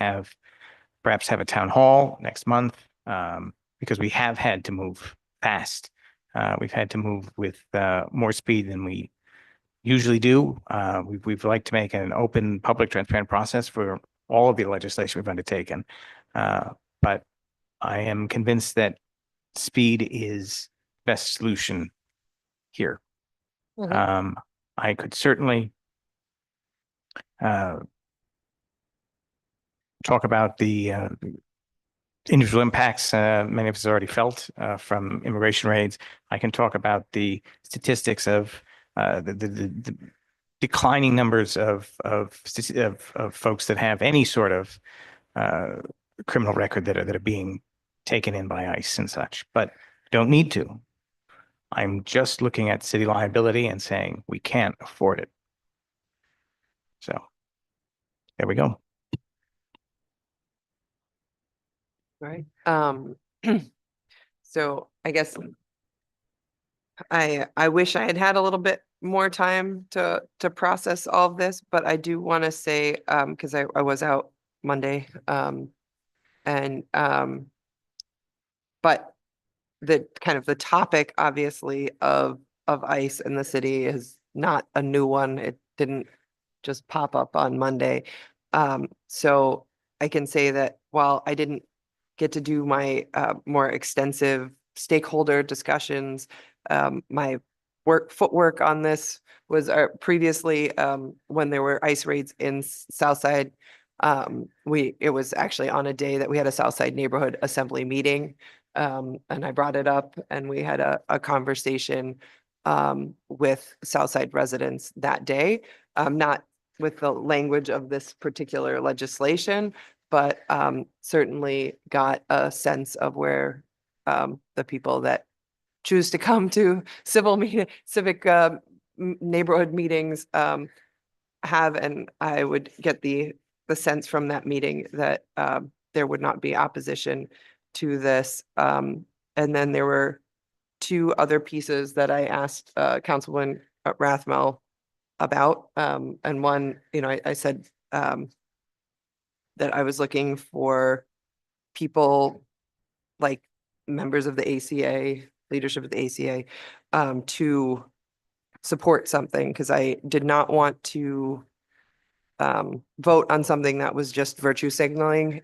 perhaps have a town hall next month because we have had to move fast. We've had to move with more speed than we usually do. We've liked to make an open, public, transparent process for all of the legislation we've undertaken. But I am convinced that speed is the best solution here. I could certainly talk about the individual impacts many of us already felt from immigration raids. I can talk about the statistics of the declining numbers of folks that have any sort of criminal record that are being taken in by ICE and such, but don't need to. I'm just looking at city liability and saying we can't afford it. So there we go. Right. So I guess I wish I had had a little bit more time to process all of this, but I do want to say, because I was out Monday, and but the kind of the topic obviously of ICE in the city is not a new one. It didn't just pop up on Monday. So I can say that while I didn't get to do my more extensive stakeholder discussions, my footwork on this was previously when there were ICE raids in Southside. It was actually on a day that we had a Southside Neighborhood Assembly meeting. And I brought it up and we had a conversation with Southside residents that day, not with the language of this particular legislation, but certainly got a sense of where the people that choose to come to civic neighborhood meetings have, and I would get the sense from that meeting that there would not be opposition to this. And then there were two other pieces that I asked Councilwoman Rathmel about. And one, I said that I was looking for people like members of the ACA, leadership of the ACA, to support something, because I did not want to vote on something that was just virtue signaling,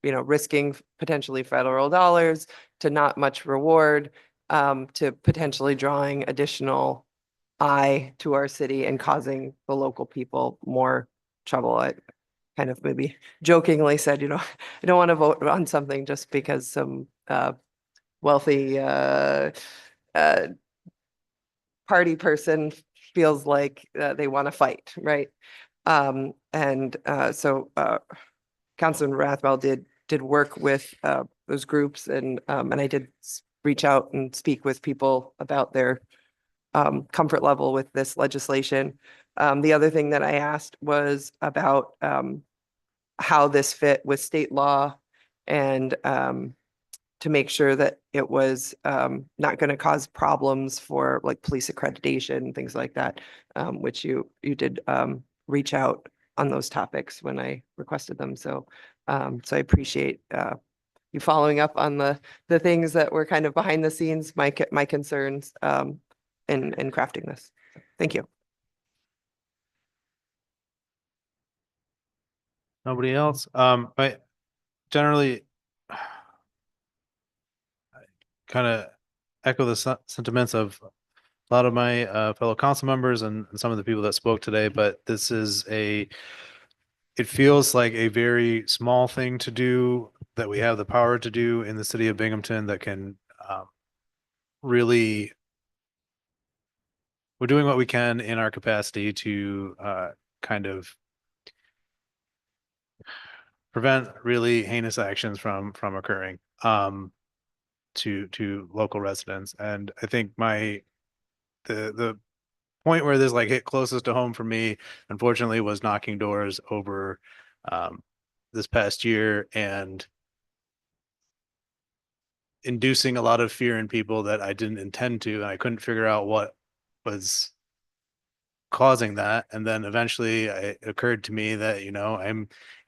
risking potentially federal dollars to not much reward, to potentially drawing additional eye to our city and causing the local people more trouble. I kind of maybe jokingly said, I don't want to vote on something just because some wealthy party person feels like they want to fight, right? So Councilman Rathmel did work with those groups, and I did reach out and speak with people about their comfort level with this legislation. The other thing that I asked was about how this fit with state law, and to make sure that it was not going to cause problems for like police accreditation, things like that, which you did reach out on those topics when I requested them. So I appreciate you following up on the things that were kind of behind the scenes, my concerns in crafting this. Thank you. Nobody else? I generally kind of echo the sentiments of a lot of my fellow council members and some of the people that spoke today, but this is it feels like a very small thing to do that we have the power to do in the city of Binghamton that can really, we're doing what we can in our capacity to kind of prevent really heinous actions from occurring to local residents. And I think the point where this like hit closest to home for me, unfortunately, was knocking doors over this past year and inducing a lot of fear in people that I didn't intend to, and I couldn't figure out what was causing that. And then eventually it occurred to me that,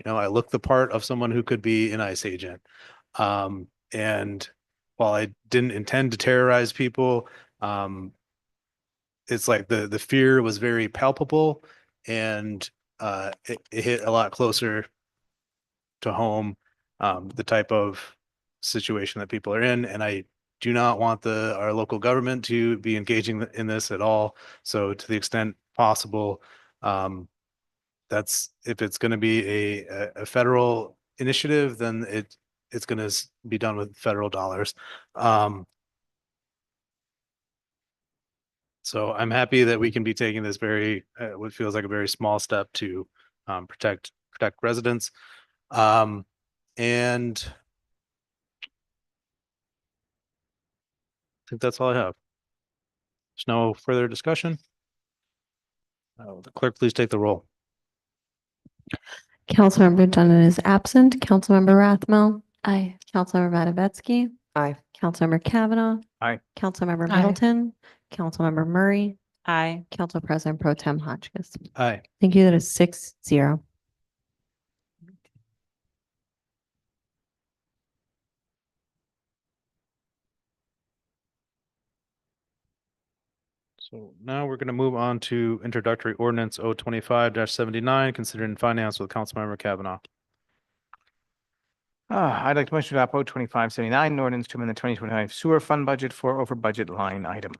I look the part of someone who could be an ICE agent. And while I didn't intend to terrorize people, it's like the fear was very palpable, and it hit a lot closer to home, the type of situation that people are in. And I do not want our local government to be engaging in this at all. So to the extent possible, that's, if it's going to be a federal initiative, then it's going to be done with federal dollars. So I'm happy that we can be taking this what feels like a very small step to protect residents. And I think that's all I have. There's no further discussion. The clerk, please take the roll. Councilmember Dunn is absent. Councilmember Rathmel. Aye. Councilmember Matavetsky. Aye. Councilmember Kavanaugh. Aye. Councilmember Aye. Middleton. Councilmember Murray. Aye. Council President Pro Tem Hotchkiss. Aye. Thank you. That is 6-0. So now we're going to move on to introductory ordinance 025-79, considered in finance with Councilmember Kavanaugh. I'd like to motion to adopt O 2579, an ordinance to amend the 2025 sewer fund budget for over budget line items.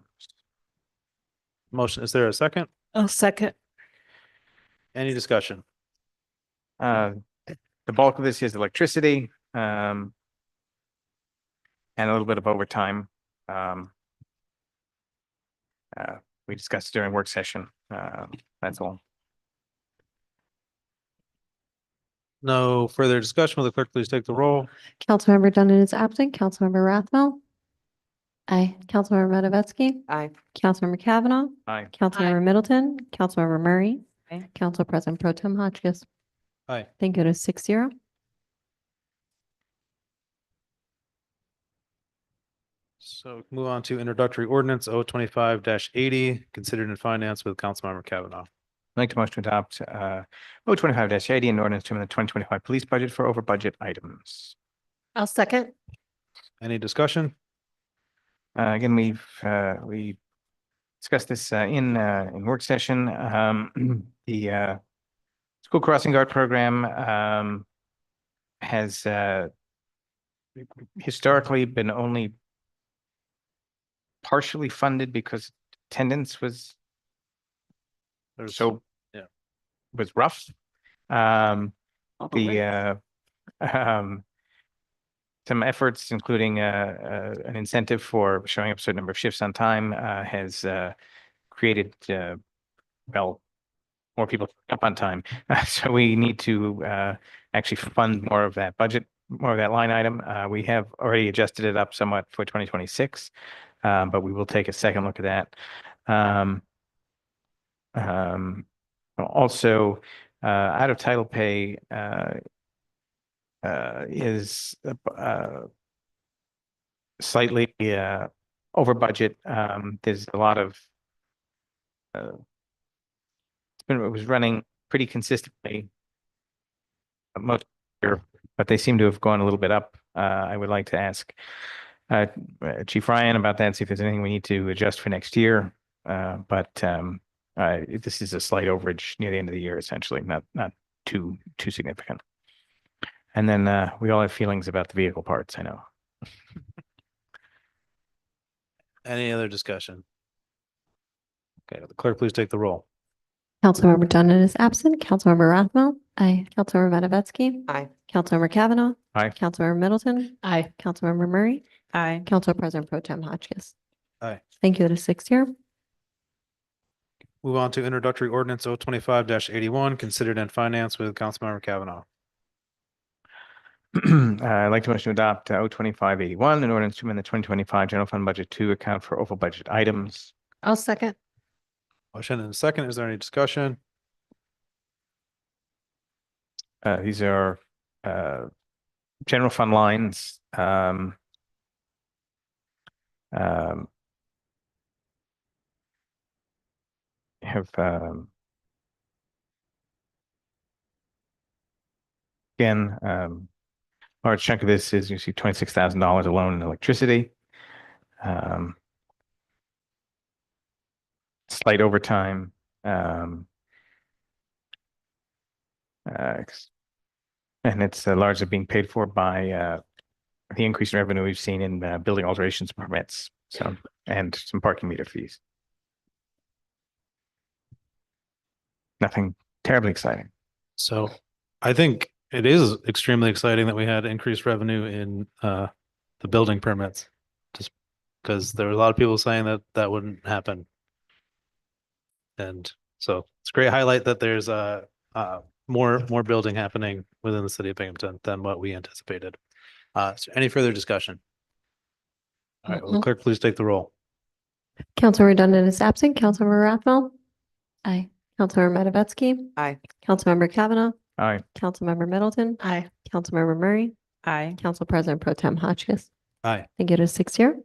Motion, is there a second? I'll second. Any discussion? The bulk of this is electricity, and a little bit of overtime. We discussed during work session. That's all. No further discussion. Will the clerk please take the roll? Councilmember Dunn is absent. Councilmember Rathmel. Aye. Councilmember Matavetsky. Aye. Councilmember Kavanaugh. Aye. Councilmember Middleton. Councilmember Murray. Aye. Council President Pro Tem Hotchkiss. Aye. Thank you. It is 6-0. So move on to introductory ordinance 025-80, considered in finance with Councilmember Kavanaugh. I'd like to motion to adopt O 25-80, an ordinance to amend the 2025 police budget for over budget items. I'll second. Any discussion? Again, we discussed this in work session. The school crossing guard program has historically been only partially funded because attendance was so yeah. was rough. Some efforts, including an incentive for showing up a certain number of shifts on time, has created well, more people up on time. So we need to actually fund more of that budget, more of that line item. We have already adjusted it up somewhat for 2026, but we will take a second look at that. Also, out of title pay is slightly over budget. There's a lot of it was running pretty consistently most year, but they seem to have gone a little bit up. I would like to ask Chief Ryan about that, see if there's anything we need to adjust for next year. But this is a slight overage near the end of the year, essentially, not too significant. And then we all have feelings about the vehicle parts, I know. Any other discussion? Okay, the clerk, please take the roll. Councilmember Dunn is absent. Councilmember Rathmel. Aye. Councilmember Matavetsky. Aye. Councilmember Kavanaugh. Aye. Councilmember Middleton. Aye. Councilmember Murray. Aye. Council President Pro Tem Hotchkiss. Aye. Thank you. That is 6-0. Move on to introductory ordinance 025-81, considered in finance with Councilmember Kavanaugh. I'd like to motion to adopt O 2581, an ordinance to amend the 2025 general fund budget to account for over budget items. I'll second. Motion and a second. Is there any discussion? These are general fund lines. Have again, large chunk of this is, you see, $26,000 alone in electricity. Slight overtime. And it's largely being paid for by the increase in revenue we've seen in building alterations permits, so, and some parking meter fees. Nothing terribly exciting. So I think it is extremely exciting that we had increased revenue in the building permits. Just because there were a lot of people saying that that wouldn't happen. And so it's a great highlight that there's more building happening within the city of Binghamton than what we anticipated. So any further discussion? All right, will the clerk please take the roll? Councilor Redundant is absent. Councilmember Rathmel. Aye. Councilmember Matavetsky. Aye. Councilmember Kavanaugh. Aye. Councilmember Middleton. Aye. Councilmember Murray. Aye. Council President Pro Tem Hotchkiss. Aye. I think it is 6-0.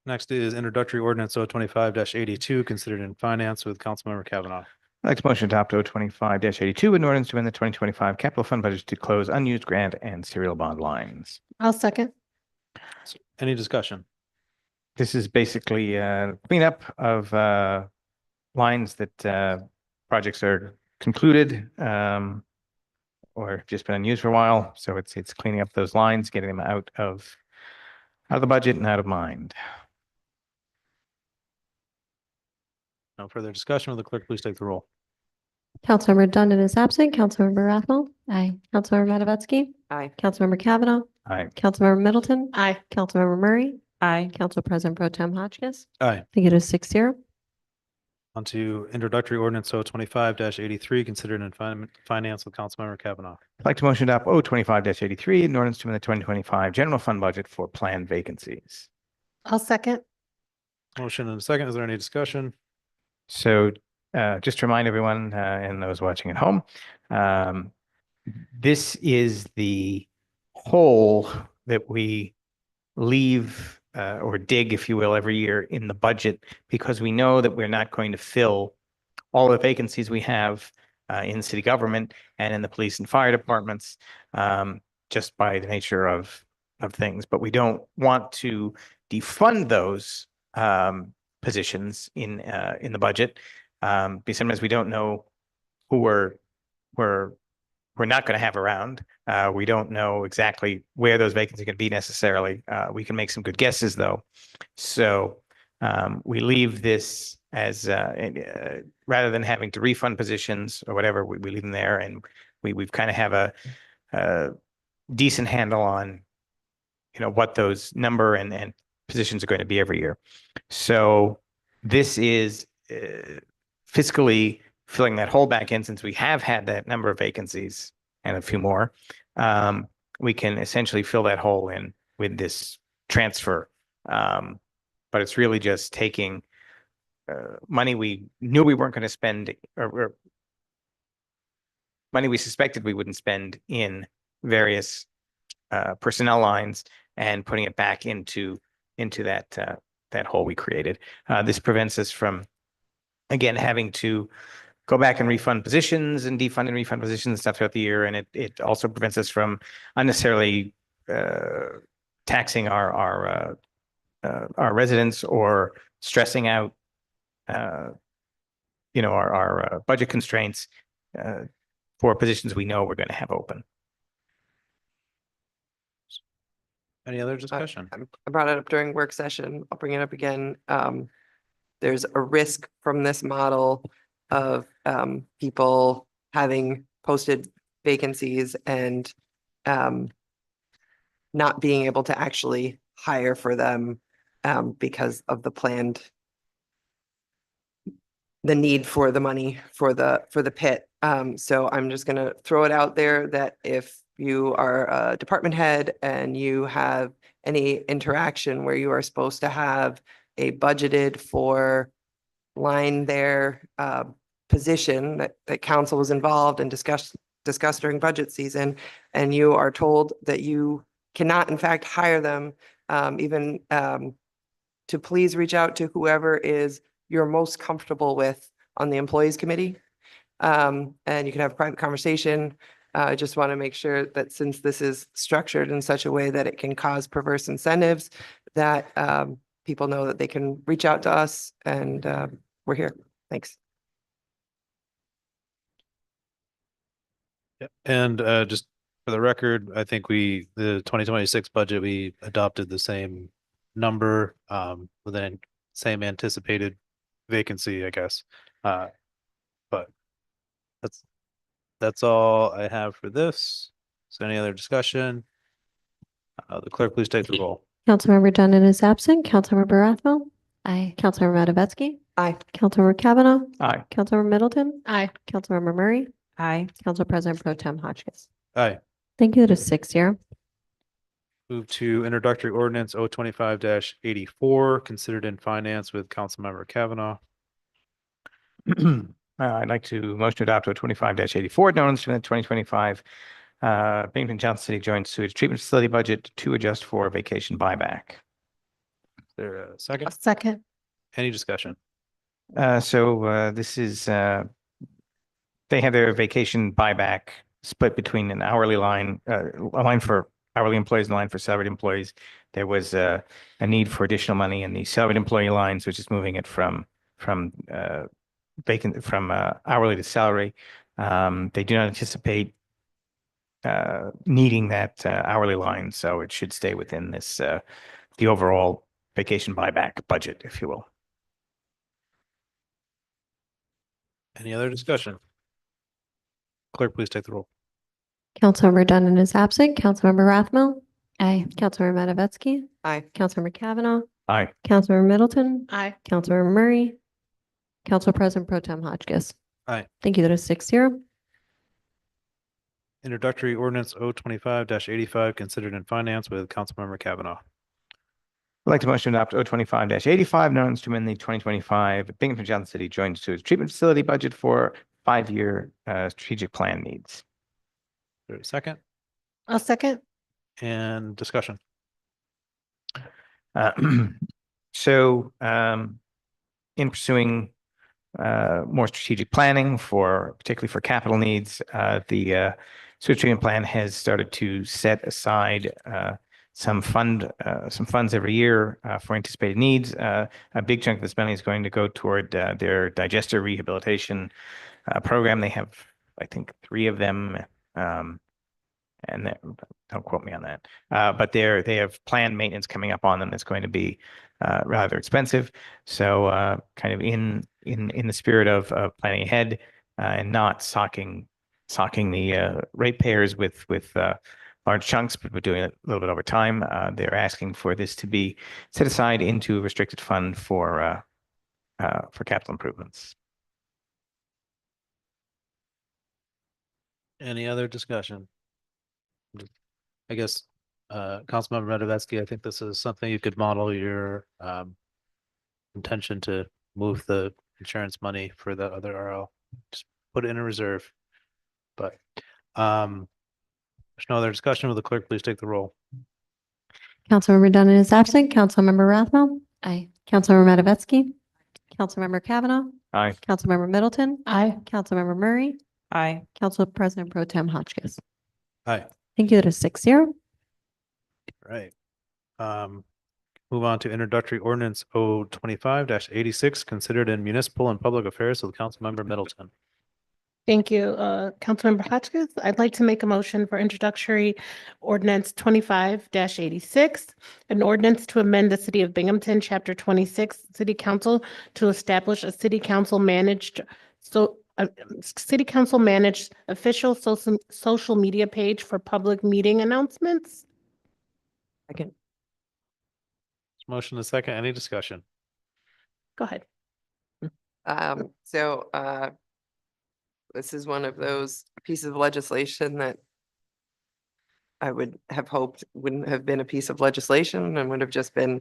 Next is introductory ordinance 025-82 considered in finance with Councilmember Kavanaugh. I'd like to motion to adopt 025-82, an ordinance to amend the 2025 capital fund budget to close unused grant and serial bond lines. I'll second. Any discussion? This is basically cleanup of lines that projects are concluded or just been unused for a while. So it's cleaning up those lines, getting them out of the budget and out of mind. No further discussion. Will the clerk please take the roll? Councilmember Redundant is absent. Councilmember Rathmel. Aye. Councilmember Matavetsky. Aye. Councilmember Kavanaugh. Aye. Councilmember Middleton. Aye. Councilmember Murray. Aye. Council President Pro Tem Hotchkiss. Aye. I think it is 6-0. On to introductory ordinance 025-83 considered in finance with Councilmember Kavanaugh. I'd like to motion to adopt 025-83, an ordinance to amend the 2025 general fund budget for planned vacancies. I'll second. Motion and a second. Is there any discussion? So just to remind everyone and those watching at home, this is the hole that we leave or dig, if you will, every year in the budget, because we know that we're not going to fill all the vacancies we have in city government and in the police and fire departments just by the nature of things. But we don't want to defund those positions in the budget because sometimes we don't know who we're not going to have around. We don't know exactly where those vacancies are going to be necessarily. We can make some good guesses though. So we leave this as rather than having to refund positions or whatever, we leave them there, and we've kind of have a decent handle on what those number and positions are going to be every year. So this is fiscally filling that hole back in, since we have had that number of vacancies and a few more. We can essentially fill that hole in with this transfer. But it's really just taking money we knew we weren't going to spend, or money we suspected we wouldn't spend in various personnel lines, and putting it back into that hole we created. This prevents us from, again, having to go back and refund positions and defund and refund positions and stuff throughout the year. And it also prevents us from unnecessarily taxing our residents or stressing out our budget constraints for positions we know we're going to have open. Any other discussion? I brought it up during work session. I'll bring it up again. There's a risk from this model of people having posted vacancies and not being able to actually hire for them because of the need for the money for the pit. So I'm just gonna throw it out there that if you are a department head and you have any interaction where you are supposed to have a budgeted for line there position that council was involved and discussed during budget season, and you are told that you cannot in fact hire them, even to please reach out to whoever is you're most comfortable with on the employees committee. And you can have a private conversation. I just want to make sure that since this is structured in such a way that it can cause perverse incentives, that people know that they can reach out to us, and we're here. Thanks. Yep. And just for the record, I think the 2026 budget, we adopted the same number, with the same anticipated vacancy, I guess. But that's all I have for this. So any other discussion? The clerk, please take the roll. Councilmember Dunn is absent. Councilmember Rathmel. Aye. Councilmember Matavetsky. Aye. Councilmember Kavanaugh. Aye. Councilmember Middleton. Aye. Councilmember Murray. Aye. Council President Pro Tem Hotchkiss. Aye. Thank you. That is 6-0. Move to introductory ordinance 025-84, considered in finance with Councilmember Kavanaugh. I'd like to motion to adopt 025-84, known as the 2025 Binghamton Johnson City Joint Sewage Treatment Facility budget to adjust for vacation buyback. Is there a second? A second. Any discussion? This is, they have their vacation buyback split between an hourly line, a line for hourly employees and a line for salaried employees. There was a need for additional money in the salaried employee lines, which is moving it from hourly to salary. They do not anticipate needing that hourly line, so it should stay within this the overall vacation buyback budget, if you will. Any other discussion? Clerk, please take the roll. Councilmember Dunn is absent. Councilmember Rathmel. Aye. Councilmember Matavetsky. Aye. Councilmember Kavanaugh. Aye. Councilmember Middleton. Aye. Councilmember Murray. Council President Pro Tem Hotchkiss. Aye. Thank you. That is 6-0. Introductory ordinance 025-85, considered in finance with Councilmember Kavanaugh. I'd like to motion to adopt 025-85, known as to amend the 2025 Binghamton Johnson City Joint Sewage Treatment Facility budget for 5-year strategic plan needs. Is there a second? A second. And discussion? In pursuing more strategic planning particularly for capital needs, the sewage treatment plan has started to set aside some funds every year for anticipated needs. A big chunk of this money is going to go toward their digester rehabilitation program. They have, I think, 3 of them, and don't quote me on that. But they have planned maintenance coming up on them that's going to be rather expensive. So kind of in the spirit of planning ahead and not socking the ratepayers with large chunks, but we're doing it a little bit over time. They're asking for this to be set aside into a restricted fund for capital improvements. Any other discussion? I guess, Councilmember Matavetsky, I think this is something you could model your intention to move the insurance money for the other RL. Just put it in a reserve. But there's no other discussion. Will the clerk please take the roll? Councilmember Dunn is absent. Councilmember Rathmel. Aye. Councilmember Matavetsky. Councilmember Kavanaugh. Aye. Councilmember Middleton. Aye. Councilmember Murray. Aye. Council President Pro Tem Hotchkiss. Aye. Thank you. That is 6-0. Right. Move on to introductory ordinance 025-86, considered in municipal and public affairs with Councilmember Middleton. Thank you, Councilmember Hotchkiss. I'd like to make a motion for introductory ordinance 25-86, an ordinance to amend the City of Binghamton, Chapter 26, City Council to establish a city council managed official social media page for public meeting announcements. Second. Motion is second. Any discussion? Go ahead. This is one of those pieces of legislation that I would have hoped wouldn't have been a piece of legislation and would have just been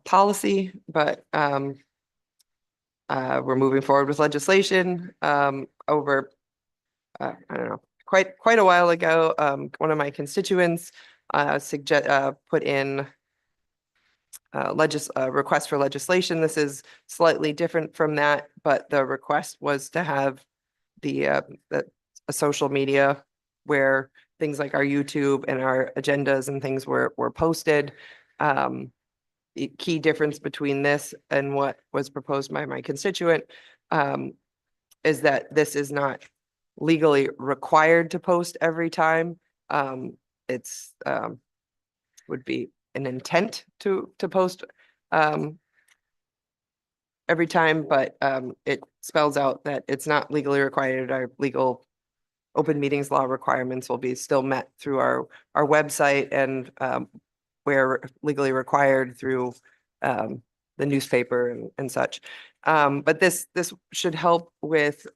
policy, but we're moving forward with legislation. Over I don't know, quite a while ago, one of my constituents put in request for legislation. This is slightly different from that, but the request was to have a social media where things like our YouTube and our agendas and things were posted. The key difference between this and what was proposed by my constituent is that this is not legally required to post every time. It's would be an intent to post every time, but it spells out that it's not legally required. Our legal open meetings law requirements will be still met through our website, and where legally required through the newspaper and such. But this should help with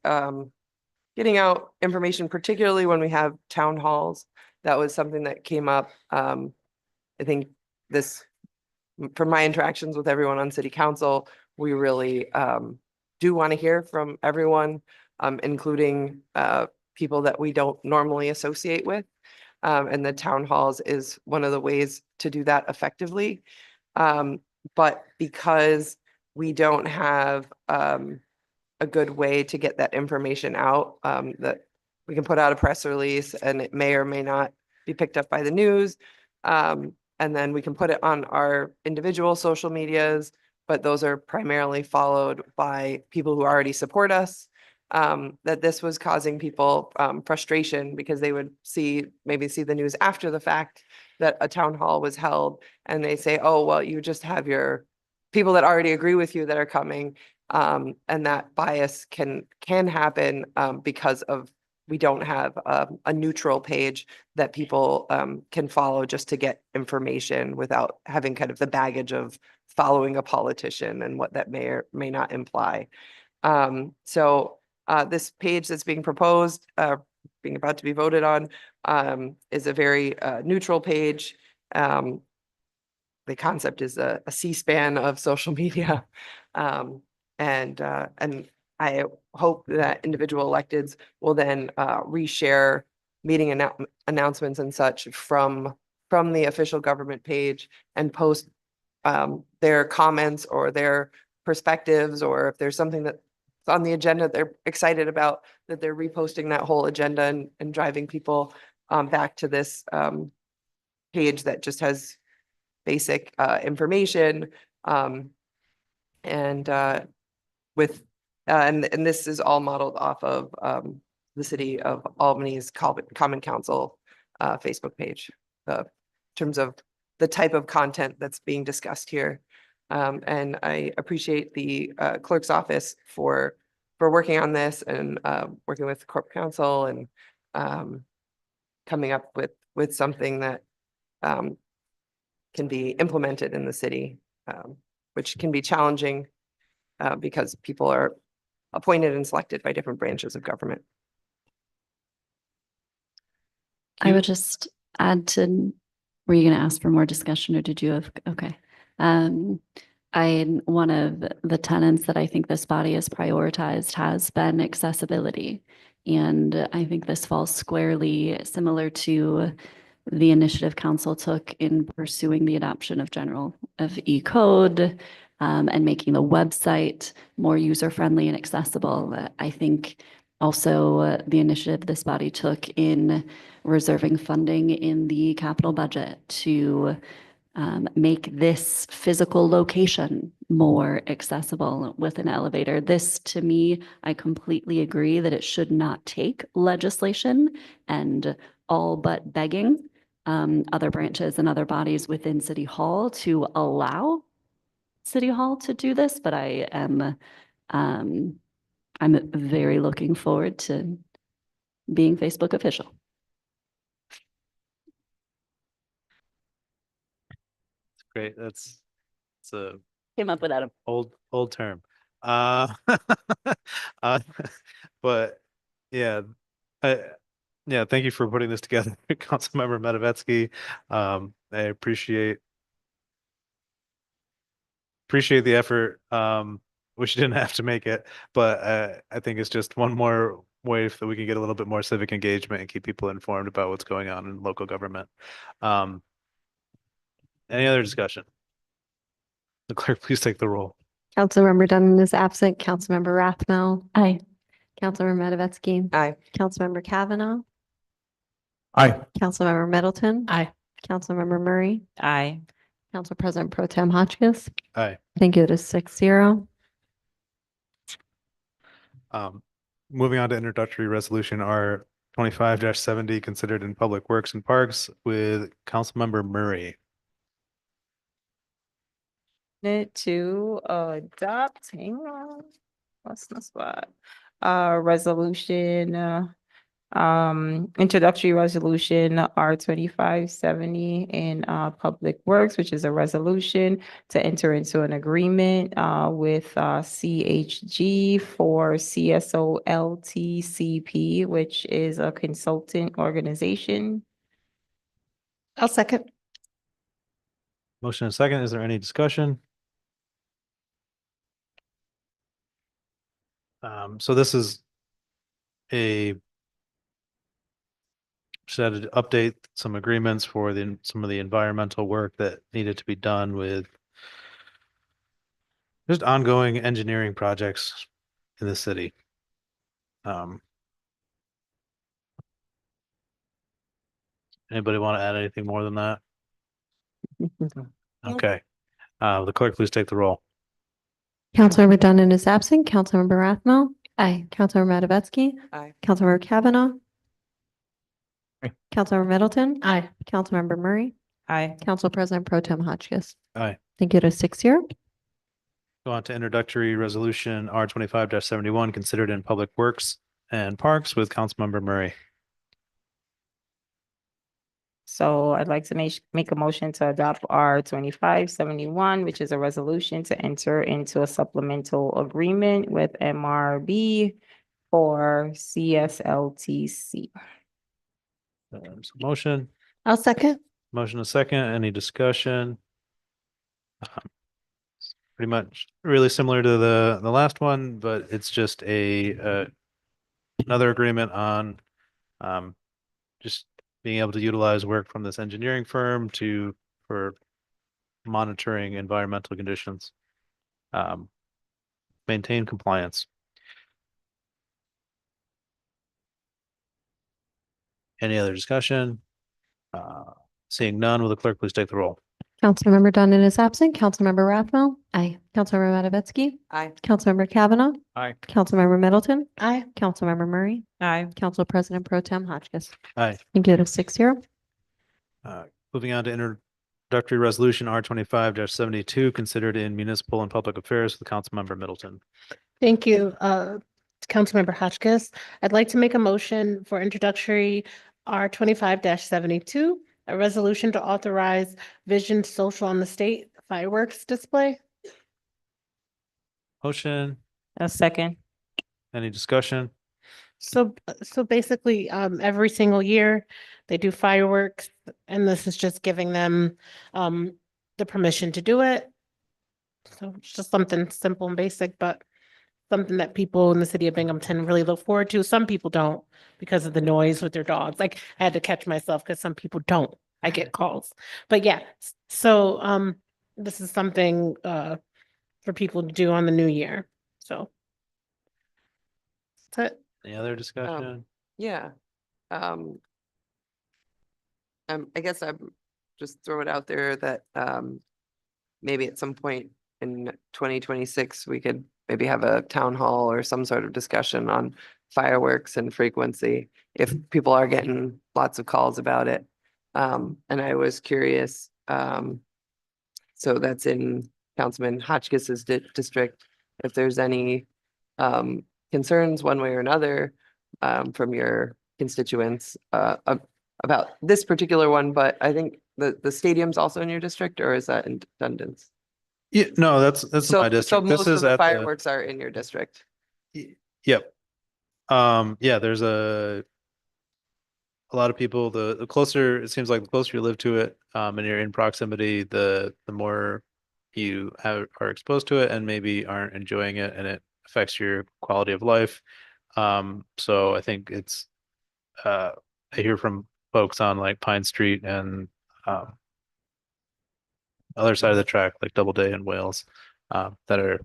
getting out information, particularly when we have town halls. That was something that came up. I think this, from my interactions with everyone on city council, we really do want to hear from everyone, including people that we don't normally associate with. And the town halls is one of the ways to do that effectively. But because we don't have a good way to get that information out, that we can put out a press release and it may or may not be picked up by the news. And then we can put it on our individual social medias, but those are primarily followed by people who already support us. That this was causing people frustration because they would maybe see the news after the fact that a town hall was held, and they say, oh, well, you just have your people that already agree with you that are coming. And that bias can happen because of we don't have a neutral page that people can follow just to get information without having kind of the baggage of following a politician and what that may or may not imply. So this page that's being proposed, being about to be voted on, is a very neutral page. The concept is a C-SPAN of social media. And I hope that individual electeds will then reshare meeting announcements and such from the official government page and post their comments or their perspectives, or if there's something that's on the agenda they're excited about, that they're reposting that whole agenda and driving people back to this page that just has basic information. And this is all modeled off of the City of Albany's Common Council Facebook page, in terms of the type of content that's being discussed here. And I appreciate the clerk's office for working on this and working with Corp Council and coming up with something that can be implemented in the city, which can be challenging because people are appointed and selected by different branches of government. I would just add to, were you going to ask for more discussion, or did you have, okay. One of the tenets that I think this body has prioritized has been accessibility. And I think this falls squarely similar to the initiative council took in pursuing the adoption of E-code and making the website more user-friendly and accessible. I think also the initiative this body took in reserving funding in the capital budget to make this physical location more accessible with an elevator. This, to me, I completely agree that it should not take legislation and all but begging other branches and other bodies within City Hall to allow City Hall to do this, but I'm very looking forward to being Facebook official. Great. It's a Came up with that. old term. But yeah, thank you for putting this together, Councilmember Medevetsky. I appreciate the effort. Wish you didn't have to make it, but I think it's just one more way that we can get a little bit more civic engagement and keep people informed about what's going on in local government. Any other discussion? The clerk, please take the roll. Councilmember Dunn is absent. Councilmember Rathmel. Aye. Councilmember Medevetsky. Aye. Councilmember Kavanaugh. Aye. Councilmember Middleton. Aye. Councilmember Murray. Aye. Council President Pro Tem Hotchkiss. Aye. Thank you. It is 6-0. Moving on to introductory resolution, our 25-70 considered in Public Works and Parks with Councilmember Murray. To adopt, hang on, what's the spot? Resolution, introductory resolution R 2570 in Public Works, which is a resolution to enter into an agreement with CHG for CSO LTCP, which is a consultant organization. I'll second. Motion and second. Is there any discussion? So this is just had to update some agreements for some of the environmental work that needed to be done with just ongoing engineering projects in the city. Anybody want to add anything more than that? Okay. The clerk, please take the roll. Councilmember Dunn is absent. Councilmember Rathmel. Aye. Councilmember Matavetsky. Aye. Councilmember Kavanaugh. Aye. Councilmember Middleton. Aye. Councilmember Murray. Aye. Council President Pro Tem Hotchkiss. Aye. Thank you to 6-0. Go on to introductory resolution R 25-71 considered in Public Works and Parks with Councilmember Murray. So I'd like to make a motion to adopt R 2571, which is a resolution to enter into a supplemental agreement with MRB for CSLTC. So motion, I'll second. motion a second. Any discussion? Pretty much really similar to the last one, but it's just another agreement on just being able to utilize work from this engineering firm for monitoring environmental conditions, maintain compliance. Any other discussion? Seeing none, will the clerk please take the roll? Councilmember Dunn is absent. Councilmember Rathmel. Aye. Councilmember Matavetsky. Aye. Councilmember Kavanaugh. Aye. Councilmember Middleton. Aye. Councilmember Murray. Aye. Council President Pro Tem Hotchkiss. Aye. Thank you to 6-0. Moving on to introductory resolution R 25-72 considered in municipal and public affairs with Councilmember Middleton. Thank you, Councilmember Hotchkiss. I'd like to make a motion for introductory R 25-72, a resolution to authorize Vision Social on the State fireworks display. Motion, A second. any discussion? So basically, every single year they do fireworks, and this is just giving them the permission to do it. So it's just something simple and basic, but something that people in the city of Binghamton really look forward to. Some people don't because of the noise with their dogs. Like I had to catch myself because some people don't. I get calls, but yeah. So this is something for people to do on the new year. So that's it. Any other discussion? Yeah. I guess I'm just throw it out there that maybe at some point in 2026, we could maybe have a town hall or some sort of discussion on fireworks and frequency if people are getting lots of calls about it. And I was curious, so that's in Councilman Hotchkiss's district, if there's any concerns one way or another from your constituents about this particular one, but I think the stadium's also in your district, or is that in Dundas? Yeah, no, that's So my district. most This of is the at fireworks are in your district. Yep. Yeah, there's a lot of people, the closer, it seems like the closer you live to it, and you're in proximity, the more you are exposed to it and maybe aren't enjoying it, and it affects your quality of life. So I think it's I hear from folks on like Pine Street and other side of the track, like Doubleday and Wales, that are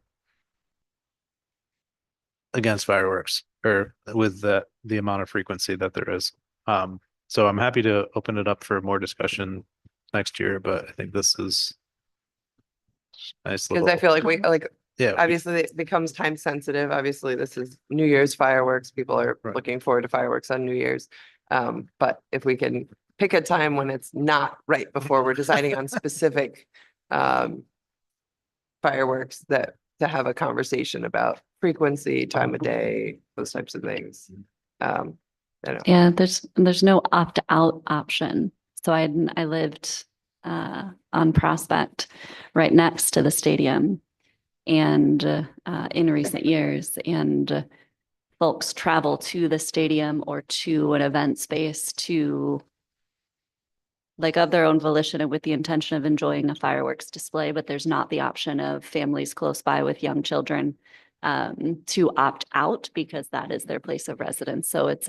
against fireworks or with the amount of frequency that there is. So I'm happy to open it up for more discussion next year, but I think this is nice Because little. I feel like Yeah, obviously it becomes time sensitive. Obviously, this is New Year's fireworks. People are Right. looking forward to fireworks on New Year's. But if we can pick a time when it's not right before we're deciding on specific fireworks, that to have a conversation about frequency, time of day, those types of things. I don't- Yeah, there's no opt-out option. So I lived on Prospect right next to the stadium and in recent years, and folks travel to the stadium or to an event space to like of their own volition and with the intention of enjoying a fireworks display, but there's not the option of families close by with young children to opt out because that is their place of residence. So it's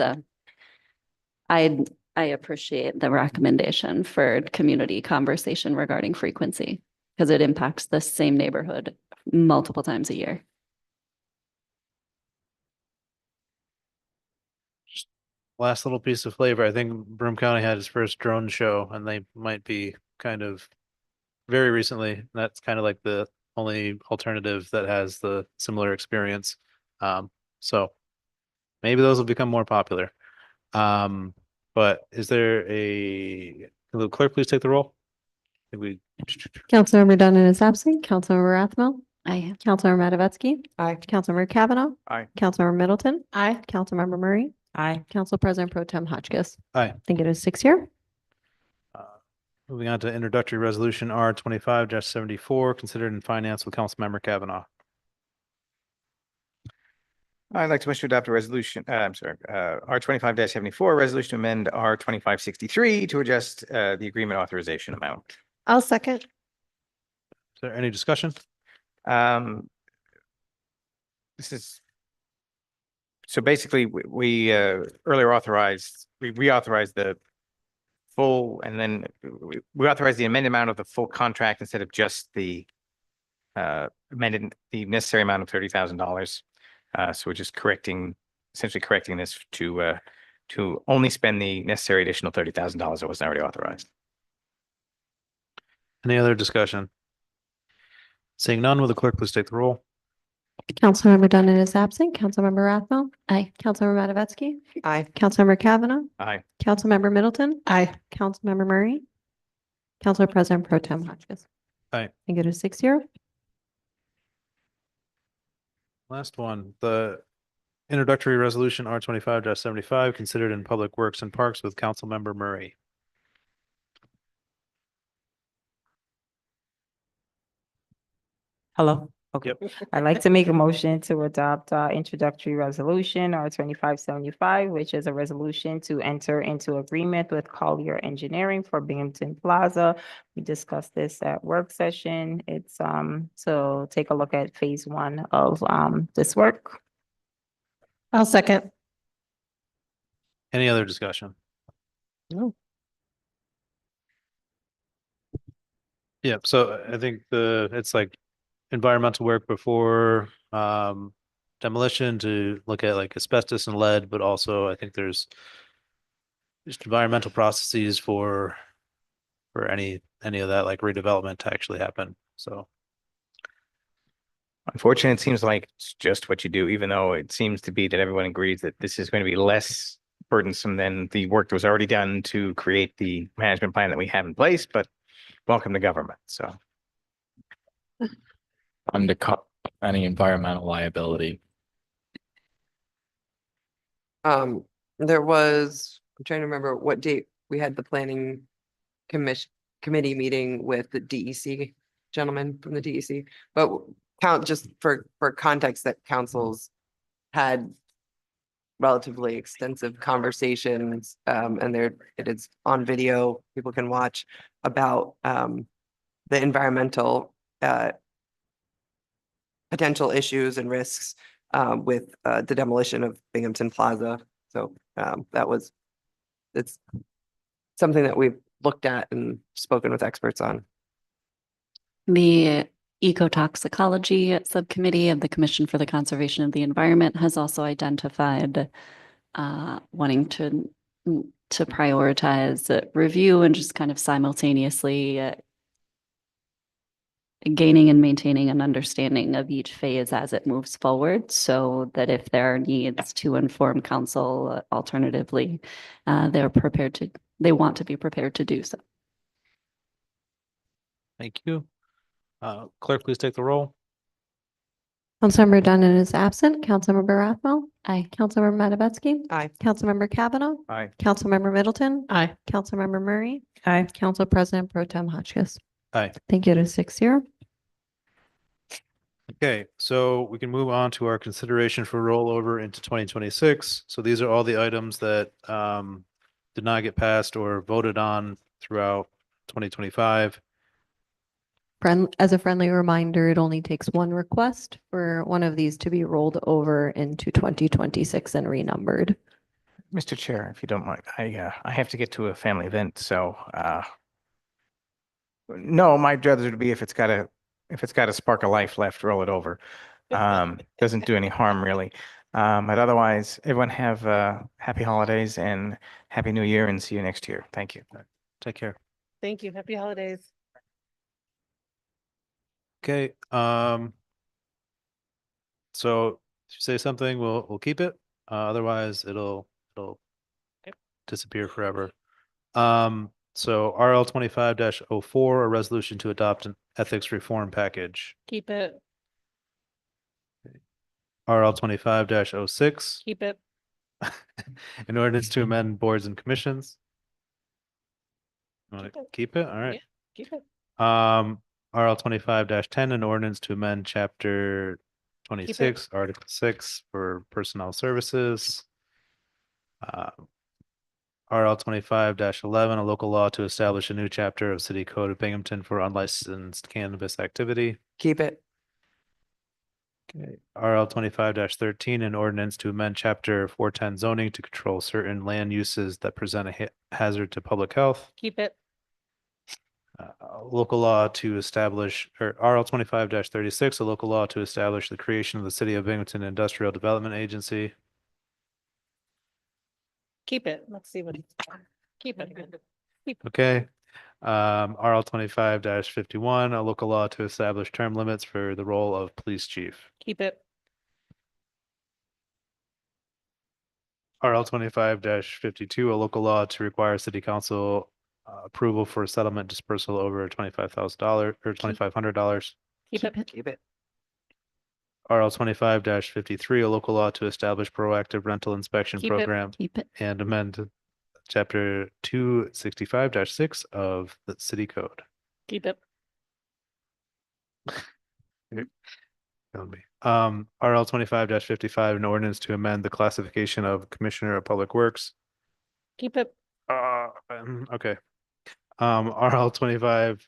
I appreciate the recommendation for community conversation regarding frequency because it impacts the same neighborhood multiple times a year. last little piece of flavor. I think Broome County had its first drone show and they might be kind of very recently. That's kind of like the only alternative that has the similar experience. So maybe those will become more popular. But is there will the clerk please take the roll? I think we, Councilmember Dunn is absent. Councilmember Rathmel. Aye. Councilmember Matavetsky. Aye. Councilmember Kavanaugh. Aye. Councilmember Middleton. Aye. Councilmember Murray. Aye. Council President Pro Tem Hotchkiss. aye. I think it is 6-0. Moving on to introductory resolution R 25-74, considered in finance with Councilmember Kavanaugh. I'd like to wish to adopt a resolution, R 25-74, resolution to amend R 2563 to adjust the agreement authorization amount. I'll second. Is there any discussion? This is, so basically, we earlier authorized, we reauthorized the full, and then we authorized the amended amount of the full contract instead of just the amended, the necessary amount of $30,000. So we're just essentially correcting this to only spend the necessary additional $30,000 that wasn't already authorized. Any other discussion? Seeing none, will the clerk please take the roll? Councilmember Dunn is absent. Councilmember Rathmel. Aye. Councilmember Matavetsky. Aye. Councilmember Kavanaugh. Aye. Councilmember Middleton. Aye. Councilmember Murray. Council President Pro Tem Hotchkiss. Aye. I think it is 6-0. Last one, the introductory resolution R 25-75, considered in public works and parks with Councilmember Murray. Hello? Okay. I'd like to make a motion to adopt introductory resolution R 2575, which is a resolution to enter into agreement with Collier Engineering for Binghamton Plaza. We discussed this at work session. It's to take a look at phase 1 of this work. I'll second. Any other discussion? No. Yeah, so I think it's like environmental work before demolition to look at like asbestos and lead, but also I think there's just environmental processes for any of that like redevelopment to actually happen. So Unfortunately, it seems like it's just what you do, even though it seems to be that everyone agrees that this is going to be less burdensome than the work that was already done to create the management plan that we have in place, but welcome to government, so. Undercut any environmental liability. There was, I'm trying to remember what date we had the planning committee meeting with the DEC gentleman from the DEC, but just for context that councils had relatively extensive conversations, and it is on video, people can watch about the environmental potential issues and risks with the demolition of Binghamton Plaza. So it's something that we've looked at and spoken with experts on. The Ecotoxicology Subcommittee of the Commission for the Conservation of the Environment has also identified wanting to prioritize review and just kind of simultaneously gaining and maintaining an understanding of each phase as it moves forward, so that if there are needs to inform council alternatively, they want to be prepared to do so. Thank you. Clerk, please take the roll. Councilmember Dunn is absent. Councilmember Rathmel. Aye. Councilmember Matavetsky. Aye. Councilmember Kavanaugh. Aye. Councilmember Middleton. Aye. Councilmember Murray. Aye. Council President Pro Tem Hotchkiss. Aye. Thank you to 6-0. Okay, so we can move on to our consideration for rollover into 2026. So these are all the items that did not get passed or voted on throughout 2025. As a friendly reminder, it only takes one request for one of these to be rolled over into 2026 and renumbered. Mr. Chair, if you don't mind, I have to get to a family event, so no, my druthers would be if it's got a spark of life left, roll it over. Doesn't do any harm really. But otherwise, everyone have happy holidays and happy new year, and see you next year. Thank you. Take care. Thank you. Happy holidays. Okay, so if you say something, we'll keep it. Otherwise, it'll disappear forever. So RL 25-04, a resolution to adopt an ethics reform package. Keep it. RL 25-06, Keep it. an ordinance to amend boards and commissions. Want to keep it? All right. Keep it. RL 25-10, an ordinance to amend chapter 26, article 6 for personnel services. RL 25-11, a local law to establish a new chapter of City Code of Binghamton for unlicensed cannabis activity. Keep it. Okay. RL 25-13, an ordinance to amend chapter 410 zoning to control certain land uses that present a hazard to public health. Keep it. Local law to establish, or RL 25-36, a local law to establish the creation of the City of Binghamton Industrial Development Agency. Keep it. Let's see what it's. Keep it. Okay. RL 25-51, a local law to establish term limits for the role of police chief. Keep it. RL 25-52, a local law to require city council approval for settlement dispersal over $25,000 or $2,500. Keep it. Keep it. RL 25-53, a local law to establish proactive rental inspection Keep it. program Keep it. and amend chapter 265-6 of the city code. Keep it. RL 25-55, an ordinance to amend the classification of Commissioner of Public Works. Keep it. Okay. RL 25-65,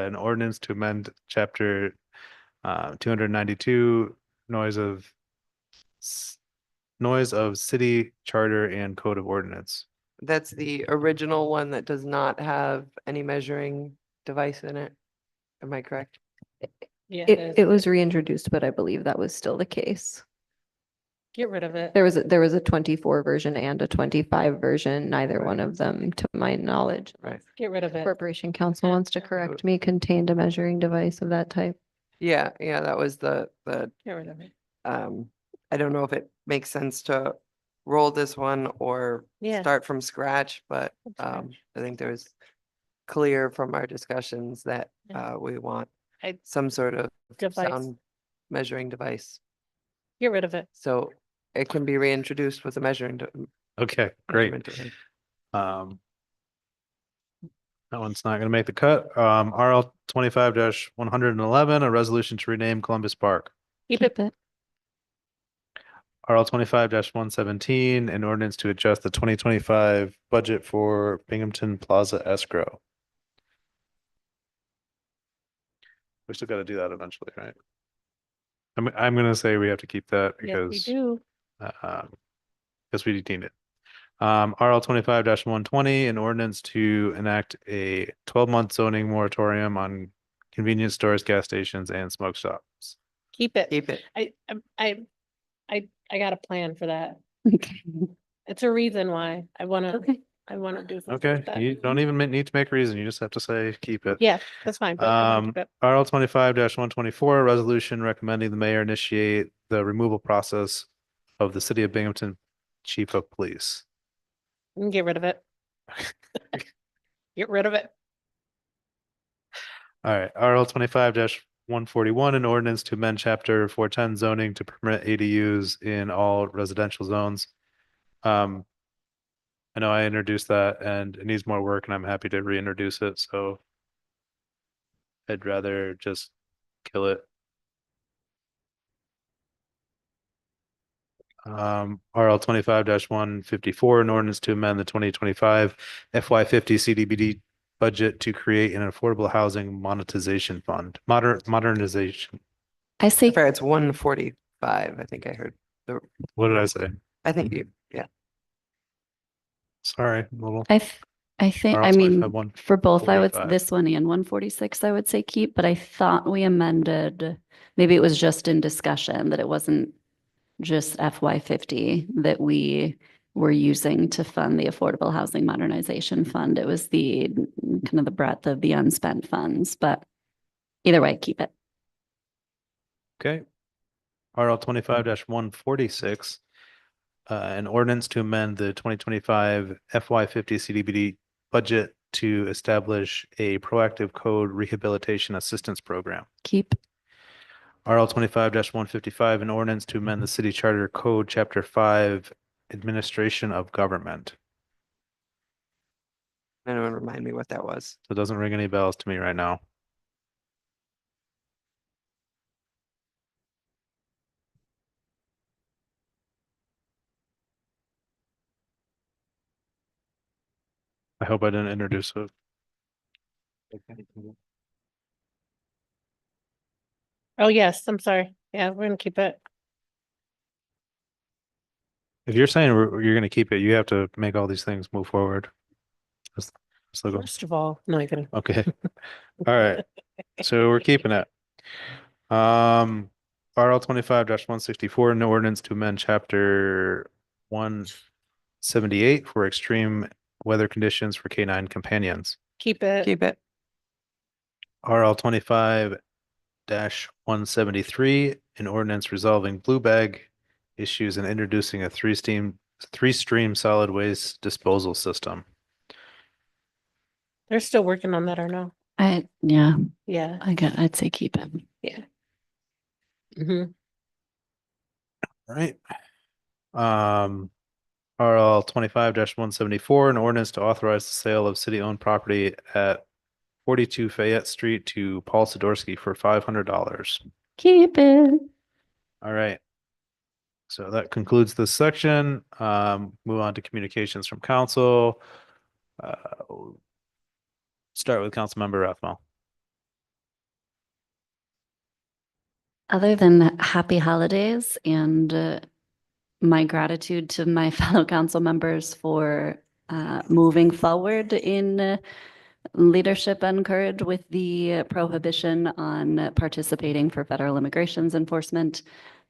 an ordinance to amend chapter 292, noise of city charter and code of ordinance. That's the original one that does not have any measuring device in it. Am I correct? Yeah. It was reintroduced, but I believe that was still the case. Get rid of it. There was a 24 version and a 25 version, neither one of them, to my knowledge. Right. Get rid of it. Corporation Council wants to correct me, contained a measuring device of that type. Yeah, that was the, Get rid of it. I don't know if it makes sense to roll this one or Yeah. start from scratch, but From scratch. I think there's clear from our discussions that Yeah. we want I- some sort of Device. sound measuring device. Get rid of it. So it can be reintroduced with a measuring. Okay, great. measurement device. That one's not gonna make the cut. RL 25-111, a resolution to rename Columbus Park. Keep it. it. RL 25-117, an ordinance to adjust the 2025 budget for Binghamton Plaza escrow. We still gotta do that eventually, right? I'm gonna say we have to keep that Yes, we because do. because we need it. RL 25-120, an ordinance to enact a 12-month zoning moratorium on convenience stores, gas stations, and smoke shops. Keep it. Keep it. I got a plan for that. Okay. It's a reason why I wanna, Okay. I want to do. something Okay, with that. you don't even need to make a reason. You just have to say keep it. Yeah, that's fine. but I wanna keep it. RL 25-124, resolution recommending the mayor initiate the removal process of the City of Binghamton Chief of Police. You can get rid of it. Get rid of it. All right, RL 25-141, an ordinance to amend chapter 410 zoning to permit ADUs in all residential zones. I know I introduced that and it needs more work and I'm happy to reintroduce it, so I'd rather just kill it. RL 25-154, an ordinance to amend the 2025 FY50 CDBG budget to create an affordable housing monetization fund, modernization. I say Fair, it's 145, I think I heard. What did I say? I think you, yeah. Sorry, a little. I think, Or I else I mean, have one for both, I would, 45. this one and 146, I would say keep, but I thought we amended, maybe it was just in discussion that it wasn't just FY50 that we were using to fund the Affordable Housing Modernization Fund. It was the kind of the breadth of the unspent funds, but either way, keep it. Okay. RL 25-146, an ordinance to amend the 2025 FY50 CDBG budget to establish a proactive code rehabilitation assistance program. Keep. RL 25-155, an ordinance to amend the city charter code, chapter 5, administration of government. Anyone remind me what that was? So it doesn't ring any bells to me right now. I hope I didn't introduce it. Oh, yes, I'm sorry. Yeah, we're gonna keep it. If you're saying you're going to keep it, you have to make all these things move forward. Let's look. First of all, no, you're gonna. Okay. All right. So we're keeping it. RL 25-164, an ordinance to amend chapter 178 for extreme weather conditions for canine companions. Keep it. Keep it. RL 25-173, an ordinance resolving blue bag issues and introducing a three-stream solid waste disposal system. They're still working on that or no? Yeah, Yeah. I'd say keep it. Mm-hmm. Right. RL 25-174, an ordinance to authorize the sale of city-owned property at 42 Fayette Street to Paul Sidorsky for $500. Keep it. All right. So that concludes this section. Move on to communications from council. Start with Councilmember Rathmel. Other than happy holidays and my gratitude to my fellow council members for moving forward in leadership and courage with the prohibition on participating for federal immigrations enforcement.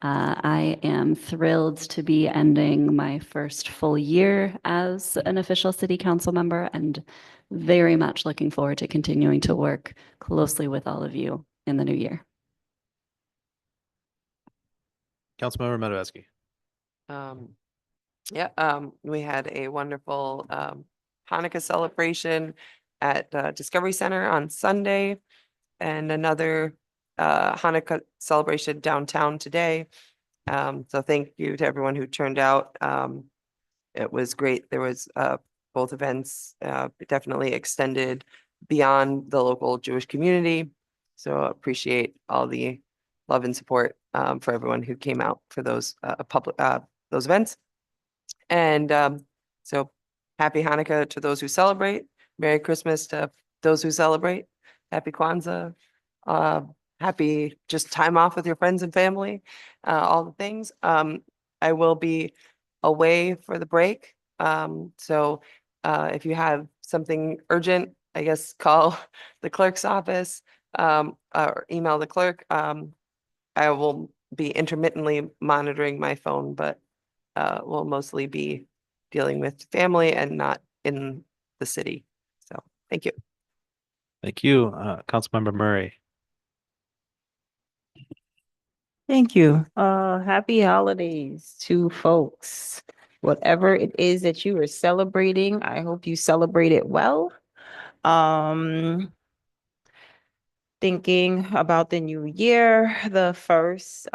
I am thrilled to be ending my first full year as an official city council member and very much looking forward to continuing to work closely with all of you in the new year. Councilmember Medvedeski. We had a wonderful Hanukkah celebration at Discovery Center on Sunday and another Hanukkah celebration downtown today. So thank you to everyone who turned out. It was great. There was both events definitely extended beyond the local Jewish community. So appreciate all the love and support for everyone who came out for those those events. And so happy Hanukkah to those who celebrate. Merry Christmas to those who celebrate. Happy Kwanzaa. Happy just time off with your friends and family. All the things. I will be away for the break. So if you have something urgent, I guess call the clerk's office or email the clerk. I will be intermittently monitoring my phone, but we'll mostly be dealing with family and not in the city. So thank you. Thank you, Councilmember Murray. Thank you. Happy holidays to folks. Whatever it is that you are celebrating, I hope you celebrate it well. Thinking about the new year, the first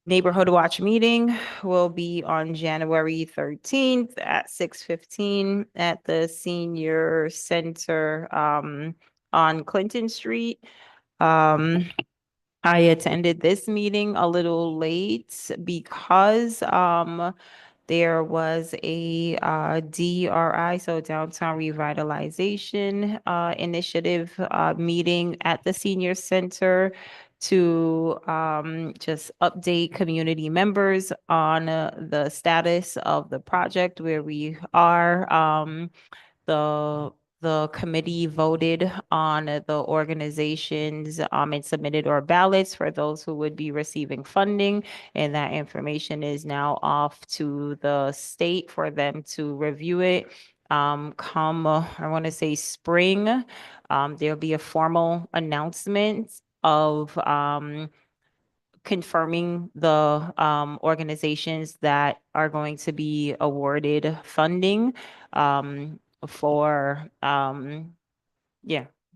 Neighborhood Watch meeting will be on January 13th at 6:15 at the Senior Center on Clinton Street. I attended this meeting a little late because there was a DRI, so Downtown Revitalization Initiative meeting at the Senior Center to just update community members on the status of the project, where we are. The committee voted on the organizations and submitted our ballots for those who would be receiving funding. And that information is now off to the state for them to review it. Come, I want to say spring, there'll be a formal announcement of confirming the organizations that are going to be awarded funding for going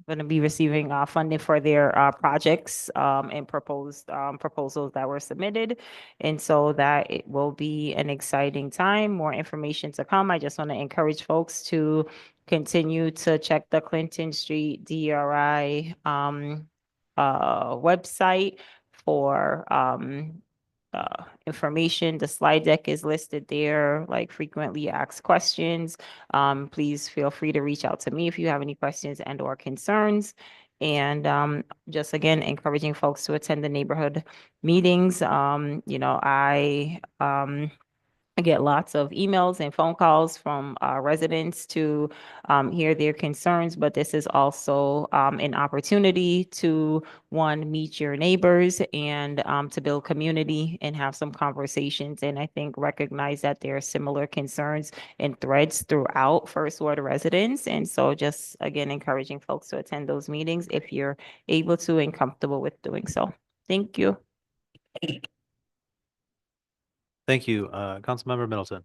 to be receiving funding for their projects and proposed proposals that were submitted. And so that it will be an exciting time, more information to come. I just want to encourage folks to continue to check the Clinton Street DRI website for information. The slide deck is listed there, like frequently asked questions. Please feel free to reach out to me if you have any questions and or concerns. And just again, encouraging folks to attend the neighborhood meetings. I get lots of emails and phone calls from residents to hear their concerns, but this is also an opportunity to, one, meet your neighbors and to build community and have some conversations. And I think recognize that there are similar concerns and threads throughout First Ward residents. And so just, again, encouraging folks to attend those meetings if you're able to and comfortable with doing so. Thank you. Thank you, Councilmember Middleton.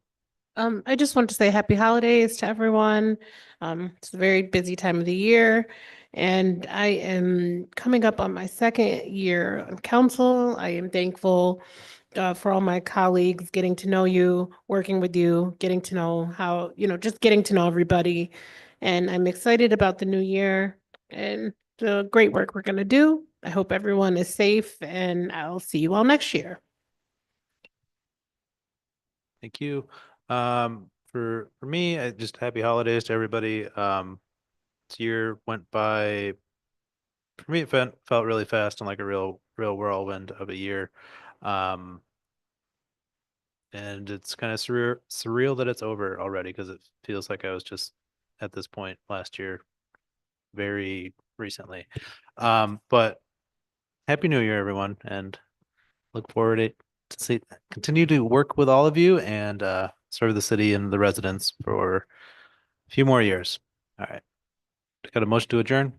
I just want to say happy holidays to everyone. It's a very busy time of the year, and I am coming up on my second year on council. I am thankful for all my colleagues, getting to know you, working with you, getting to know how, just getting to know everybody. And I'm excited about the new year and the great work we're going to do. I hope everyone is safe, and I'll see you all next year. Thank you. For me, just happy holidays to everybody. This year went by, for me, it felt really fast and like a real whirlwind of a year. And it's kind of surreal that it's over already, because it feels like I was just at this point last year very recently. But Happy New Year, everyone, and look forward to continue to work with all of you and serve the city and the residents for a few more years. All right. Got a motion to adjourn?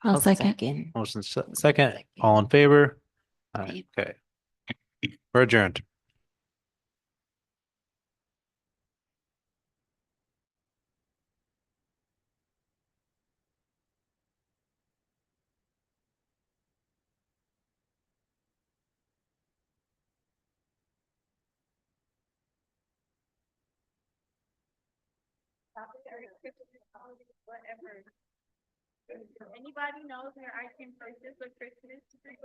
I'll second. Motion second. All in favor? All right. Okay. We're adjourned. Whatever. Anybody knows where I can purchase a Christmas tree?